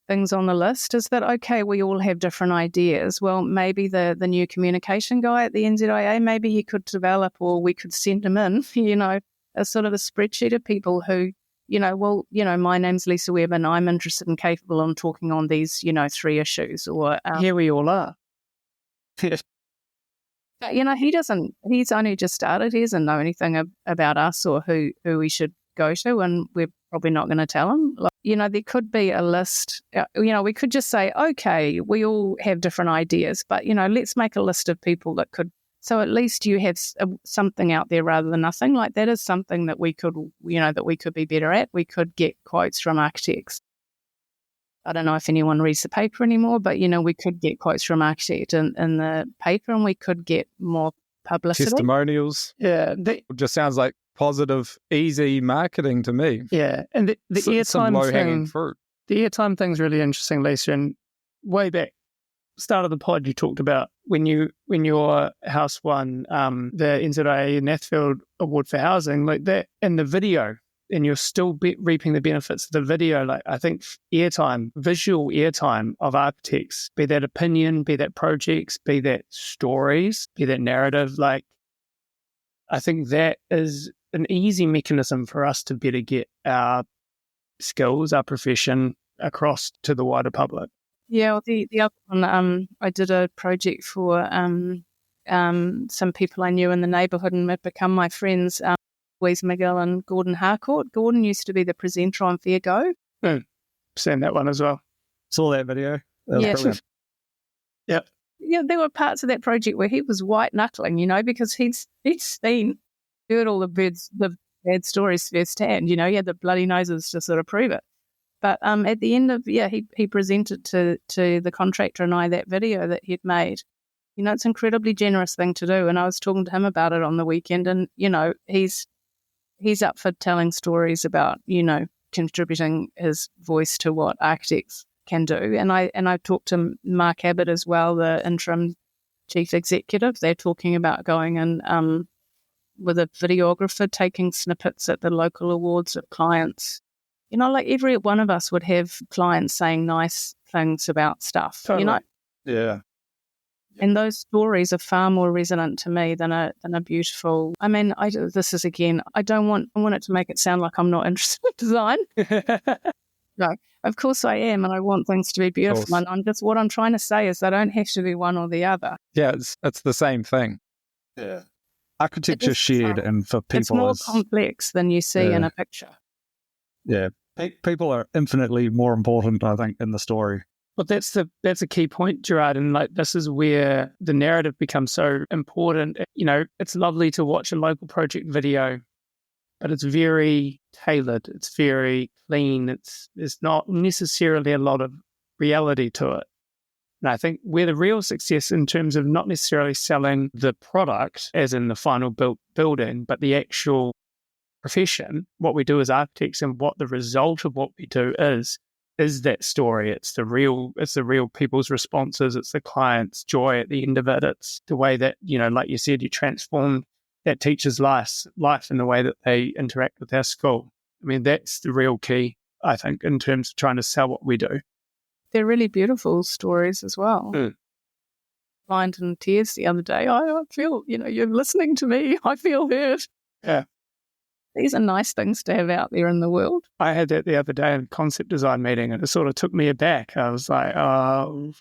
things on the list is that, okay, we all have different ideas. Well, maybe the new communication guy at the NZIA, maybe he could develop, or we could send him in, a sort of a spreadsheet of people who, my name's Lisa Webb and I'm interested and capable of talking on these, 3 issues. Or here we all are. He's only just started. He doesn't know anything about us or who we should go to, and we're probably not going to tell him. There could be a list. We could just say, okay, we all have different ideas, but, let's make a list of people that could. So at least you have something out there rather than nothing. Like that is something that we could, that we could be better at. We could get quotes from architects. I don't know if anyone reads the paper anymore, but, we could get quotes from architects in the paper, and we could get more publicity. Testimonials. Yeah. It just sounds like positive, easy marketing to me. Yeah. And the airtime thing, fruit. The airtime thing's really interesting, Lisa. And way back, start of the pod, you talked about when your house won the NZIA Nathfield Award for Housing, like that, and the video, and you're still reaping the benefits of the video. Like I think visual airtime of architects, be that opinion, be that projects, be that stories, be that narrative, like I think that is an easy mechanism for us to better get our skills, our profession across to the wider public. Yeah, well, the other one, I did a project for some people I knew in the neighbourhood and had become my friends, Louise McGill and Gordon Harcourt. Gordon used to be the presenter on Fair Go. Seen that one as well. Saw that video. That was brilliant. Yep. Yeah, there were parts of that project where he was white knuckling, because he'd heard all the bad stories firsthand. He had the bloody noses to sort of prove it. But at the end of, he presented to the contractor and I that video that he'd made. It's an incredibly generous thing to do. And I was talking to him about it on the weekend, and, he's up for telling stories about, contributing his voice to what architects can do. And I talked to Mark Abbott as well, the interim chief executive. They're talking about going and with a videographer, taking snippets at the local awards of clients. Like every one of us would have clients saying nice things about stuff, Totally. Yeah. And those stories are far more resonant to me than a beautiful. I mean, this is again. I want it to make it sound like I'm not interested in design. No, of course I am, and I want things to be beautiful. And what I'm trying to say is, they don't have to be one or the other. Yeah, it's the same thing. Yeah, architecture shared, and for people, it's more complex than you see in a picture. Yeah, people are infinitely more important, I think, in the story. But that's a key point, Gerard, and like this is where the narrative becomes so important. It's lovely to watch a local project video, but it's very tailored. It's very clean. There's not necessarily a lot of reality to it. And I think where the real success in terms of not necessarily selling the product, as in the final building, but the actual profession, what we do as architects, and what the result of what we do is that story. It's the real people's responses. It's the client's joy at the end of it. It's the way that, like you said, you transform that teacher's life in the way that they interact with our school. I mean, that's the real key, I think, in terms of trying to sell what we do. They're really beautiful stories as well. Blind in tears the other day. I feel, you're listening to me. I feel heard. Yeah. These are nice things to have out there in the world. I had that the other day in a concept design meeting, and it sort of took me aback. I was like, I'm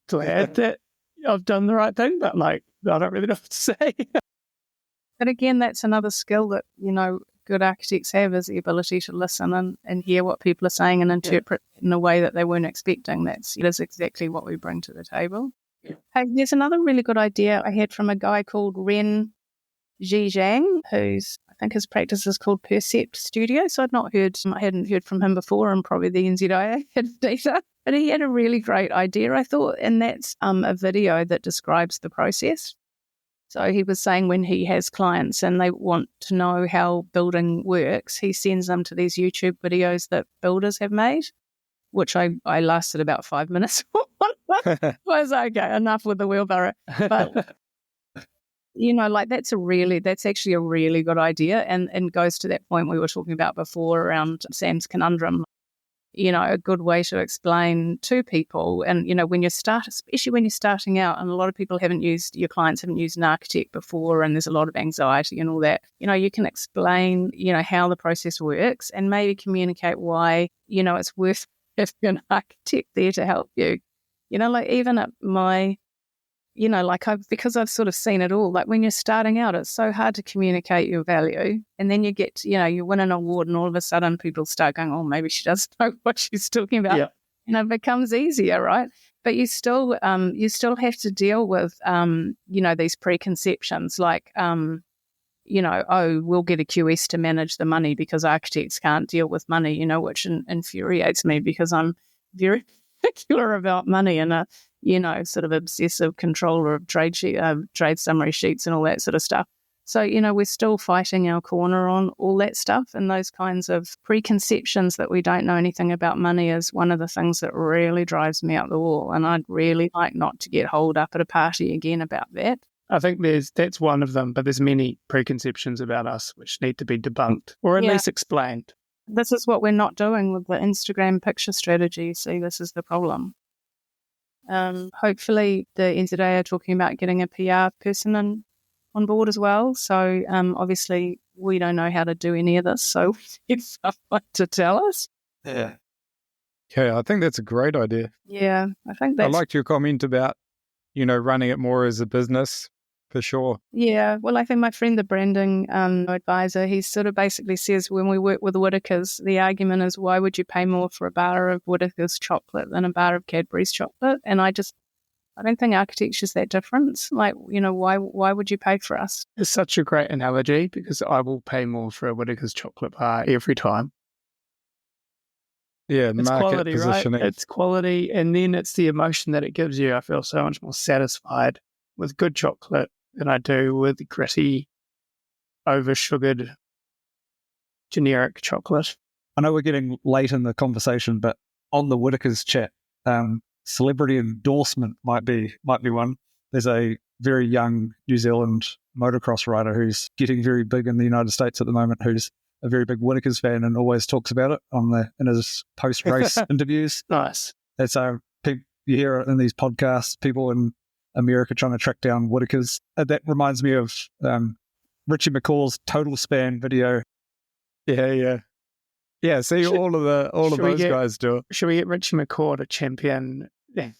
glad that I've done the right thing, but I don't really know what to say. But again, that's another skill that, good architects have, is the ability to listen and hear what people are saying and interpret in a way that they weren't expecting. That is exactly what we bring to the table. Yeah. Hey, there's another really good idea I had from a guy called Ren Zhizhang, who's, I think his practice is called Percept Studio. So I hadn't heard from him before, and probably the NZIA had data. But he had a really great idea, I thought, and that's a video that describes the process. So he was saying when he has clients and they want to know how building works, he sends them to these YouTube videos that builders have made, which I lasted about 5 minutes. I was like, okay, enough with the wheelbarrow. But, that's actually a really good idea, and goes to that point we were talking about before around Sam's conundrum. A good way to explain to people. And, when you start, especially when you're starting out, and a lot of people your clients haven't used an architect before, and there's a lot of anxiety and all that, you can explain, how the process works, and maybe communicate why, it's worth having an architect there to help you. Even at my, because I've sort of seen it all, like when you're starting out, it's so hard to communicate your value. And then you get, you win an award and all of a sudden people start going, oh, maybe she doesn't know what she's talking about. Yeah. It becomes easier, right? But you still have to deal with, these preconceptions like, we'll get a QS to manage the money because architects can't deal with money, which infuriates me because I'm very particular about money and sort of obsessive controller of trade summary sheets and all that sort of stuff. So, we're still fighting our corner on all that stuff, and those kinds of preconceptions that we don't know anything about money is one of the things that really drives me up the wall. And I'd really like not to get holed up at a party again about that. I think that's one of them, but there's many preconceptions about us which need to be debunked or at least explained. This is what we're not doing with the Instagram picture strategy. See, this is the problem. Hopefully the NZIA are talking about getting a PR person on board as well. So obviously we don't know how to do any of this, so it's someone to tell us. Yeah, I think that's a great idea. Yeah, I think that's... I liked your comment about, running it more as a business. For sure. Yeah, well, I think my friend, the branding advisor, he sort of basically says when we work with Whittaker's, the argument is, why would you pay more for a bar of Whittaker's chocolate than a bar of Cadbury's chocolate? And I don't think architecture's that different. Like, why would you pay for us? It's such a great analogy because I will pay more for a Whittaker's chocolate bar every time. Yeah, it's market quality, positioning. Right? It's quality, and then it's the emotion that it gives you. I feel so much more satisfied with good chocolate than I do with gritty, over-sugared, generic chocolate. I know we're getting late in the conversation, but on the Whittaker's chat, celebrity endorsement might be one. There's a very young New Zealand motocross rider who's getting very big in the United States at the moment, who's a very big Whittaker's fan and always talks about it in his post-race interviews. Nice. That's you hear it in these podcasts, people in America trying to track down Whittaker's. That reminds me of Richie McCaw's Total Span video. Yeah. See, all of those guys do it. Should we get Richie McCaw to champion? Yeah.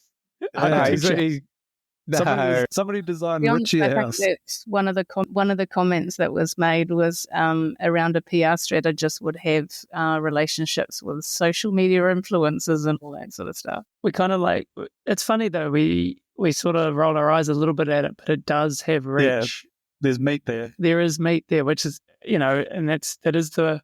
Somebody designed Richie a house. One of the comments that was made was around a PR strategist would have relationships with social media influencers and all that sort of stuff. We kind of it's funny though, we sort of roll our eyes a little bit at it, but it does have reach. Yeah, there's meat there. There is meat there, which is, and that is the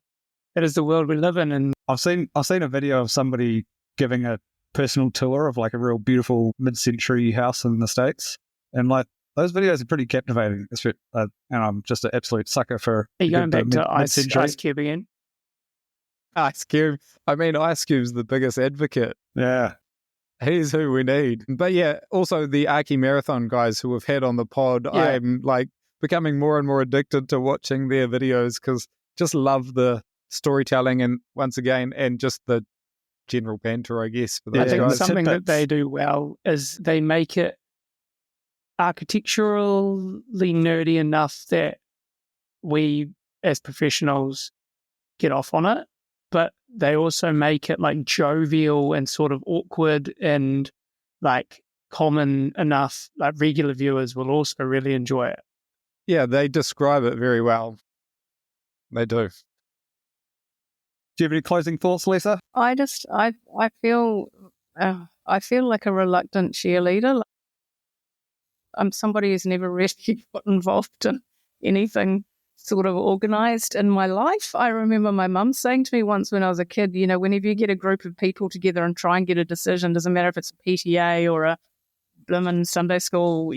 world we live in. And I've seen a video of somebody giving a personal tour of like a real beautiful mid-century house in the States, and like those videos are pretty captivating. And I'm just an absolute sucker for. Are you going back to Ice Cube again? Ice Cube. I mean, Ice Cube's the biggest advocate. Yeah. He's who we need. But yeah, also the Archie Marathon guys who we've had on the pod, I'm becoming more and more addicted to watching their videos because just love the storytelling and once again, and just the general banter, I guess. For those I think guys. something that they do well is they make it architecturally nerdy enough that we as professionals get off on it, but they also make it like jovial and sort of awkward and like common enough, like regular viewers will also really enjoy it. Yeah, they describe it very well. They do. Do you have any closing thoughts, Lisa? I feel like a reluctant cheerleader. I'm somebody who's never really got involved in anything sort of organized in my life. I remember my mum saying to me once when I was a kid, whenever you get a group of people together and try and get a decision, doesn't matter if it's a PTA or a bloomin' Sunday school,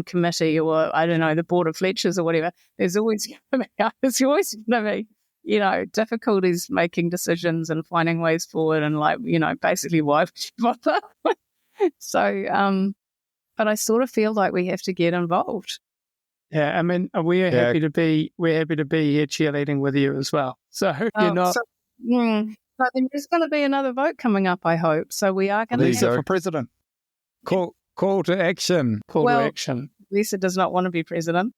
committee, or I don't know, the board of lectures or whatever, there's always going to be, difficulties making decisions and finding ways forward, and basically why would you bother? So, but I sort of feel like we have to get involved. Yeah, I mean, we're happy to be here cheerleading with you as well. So you're not. But there's going to be another vote coming up, I hope. So we are going to Lisa for president. Call to action. Call to action. Lisa does not want to be president.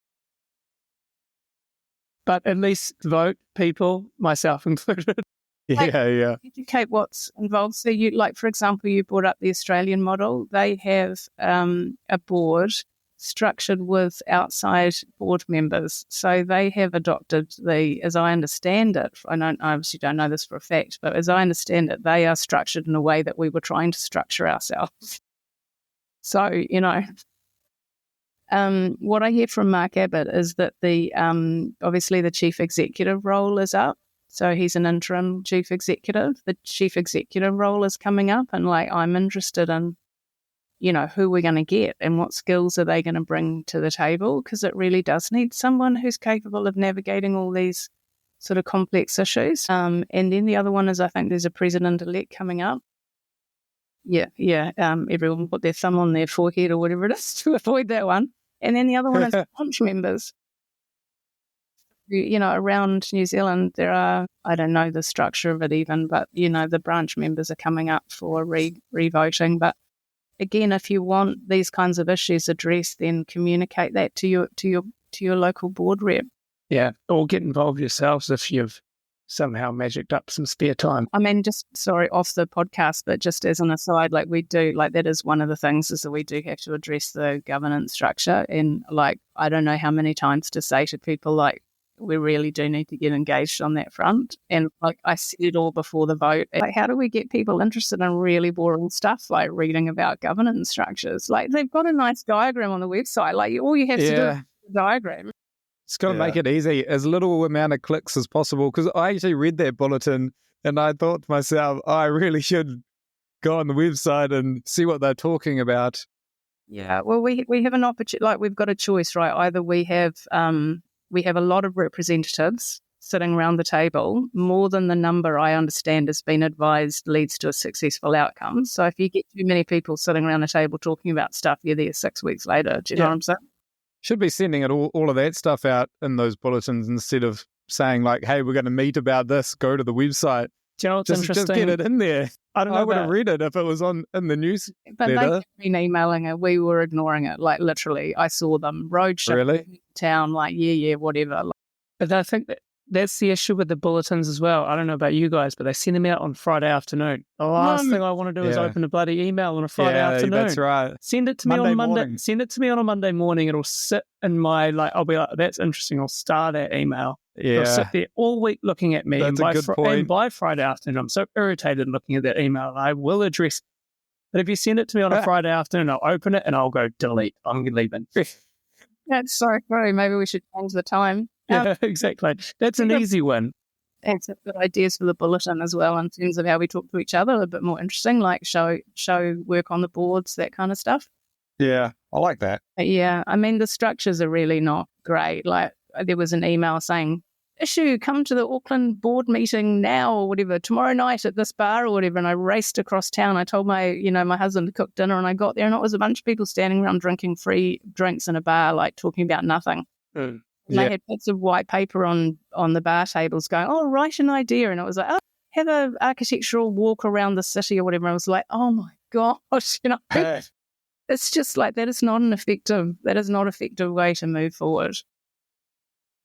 But at least vote, people, myself included. Yeah. Educate what's involved. So for example, you brought up the Australian model. They have a board structured with outside board members. So they have adopted as I understand it, I obviously don't know this for a fact, but as I understand it, they are structured in a way that we were trying to structure ourselves. So, what I hear from Mark Abbott is that obviously the chief executive role is up. So he's an interim chief executive. The chief executive role is coming up, and I'm interested in, who we're going to get and what skills are they going to bring to the table, because it really does need someone who's capable of navigating all these sort of complex issues. And then the other one is, I think there's a president-elect coming up. Yeah. Everyone put their thumb on their forehead or whatever it is to avoid that one. And then the other one is branch members. Around New Zealand, there are, I don't know the structure of it even, but, the branch members are coming up for re-voting. But again, if you want these kinds of issues addressed, then communicate that to your local board rep. Yeah, or get involved yourselves if you've somehow magicked up some spare time. I mean, off the podcast, but just as an aside, we do, that is one of the things, is that we do have to address the governance structure. And I don't know how many times to say to people, we really do need to get engaged on that front. And I said it all before the vote. How do we get people interested in really boring stuff like reading about governance structures? They've got a nice diagram on the website. All you have to do is the diagram. It's got to make it easy, as little amount of clicks as possible. Because I actually read that bulletin and I thought to myself, I really should go on the website and see what they're talking about. Yeah, well, we have an opportunity. We've got a choice, right? Either we have a lot of representatives sitting around the table, more than the number I understand has been advised leads to a successful outcome. So if you get too many people sitting around the table talking about stuff, you're there 6 weeks later. Do you know what I'm saying? Should be sending all of that stuff out in those bulletins instead of saying hey, we're going to meet about this, go to the website. Do you know what's interesting? Just get it in there. I would have read it if it was in the news. But they have been emailing it. We were ignoring it. Literally, I saw them roadshow really? Town, whatever. But I think that's the issue with the bulletins as well. I don't know about you guys, but they send them out on Friday afternoon. The last thing I want to do is open a bloody email on a Friday afternoon. That's right. Send it to me on Monday. Morning. Send it to me on a Monday morning. It'll sit in my I'll be like, that's interesting. I'll star that email. Yeah. It'll sit there all week looking at me. That's and a good point. And by Friday afternoon, I'm so irritated looking at that email. I will address it. But if you send it to me on a Friday afternoon, I'll open it and I'll go delete. I'm leaving. That's so funny. Maybe we should change the time. Yeah, exactly. That's an easy one. And some good ideas for the bulletin as well in terms of how we talk to each other, a bit more interesting, show work on the boards, that kind of stuff. Yeah, I like that. Yeah, I mean, the structures are really not great. There was an email saying, come to the Auckland board meeting now or whatever, tomorrow night at this bar or whatever. And I raced across town. I told my husband to cook dinner, and I got there and it was a bunch of people standing around drinking free drinks in a bar, talking about nothing. Mm. And they had bits of white paper on the bar tables going, write an idea. And it was have an architectural walk around the city or whatever. I was like, oh my gosh, it's just that is not an effective way to move forward.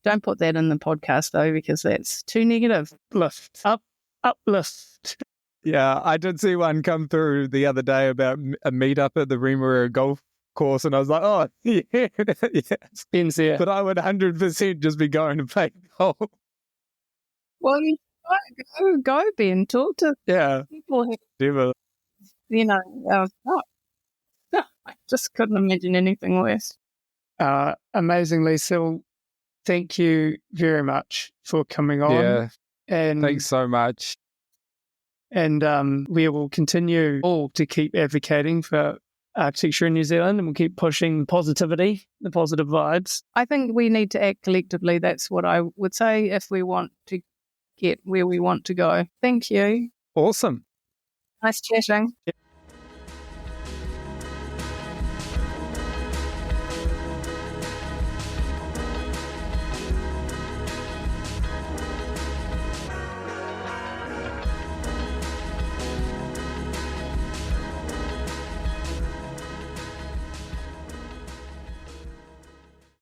Don't put that in the podcast though, because that's too negative. Uplift. Yeah, I did see one come through the other day about a meetup at the Remuera golf course, and I was like, oh, yeah. NZIA. But I would 100% just be going to play golf. Well, go, Ben. Talk to people who, Never. I just couldn't imagine anything worse. Amazingly. So thank you very much for coming on. Yeah, And thanks so much. And we will continue all to keep advocating for architecture in New Zealand, and we'll keep pushing positivity, the positive vibes. I think we need to act collectively. That's what I would say if we want to get where we want to go. Thank you. Awesome. Nice chatting.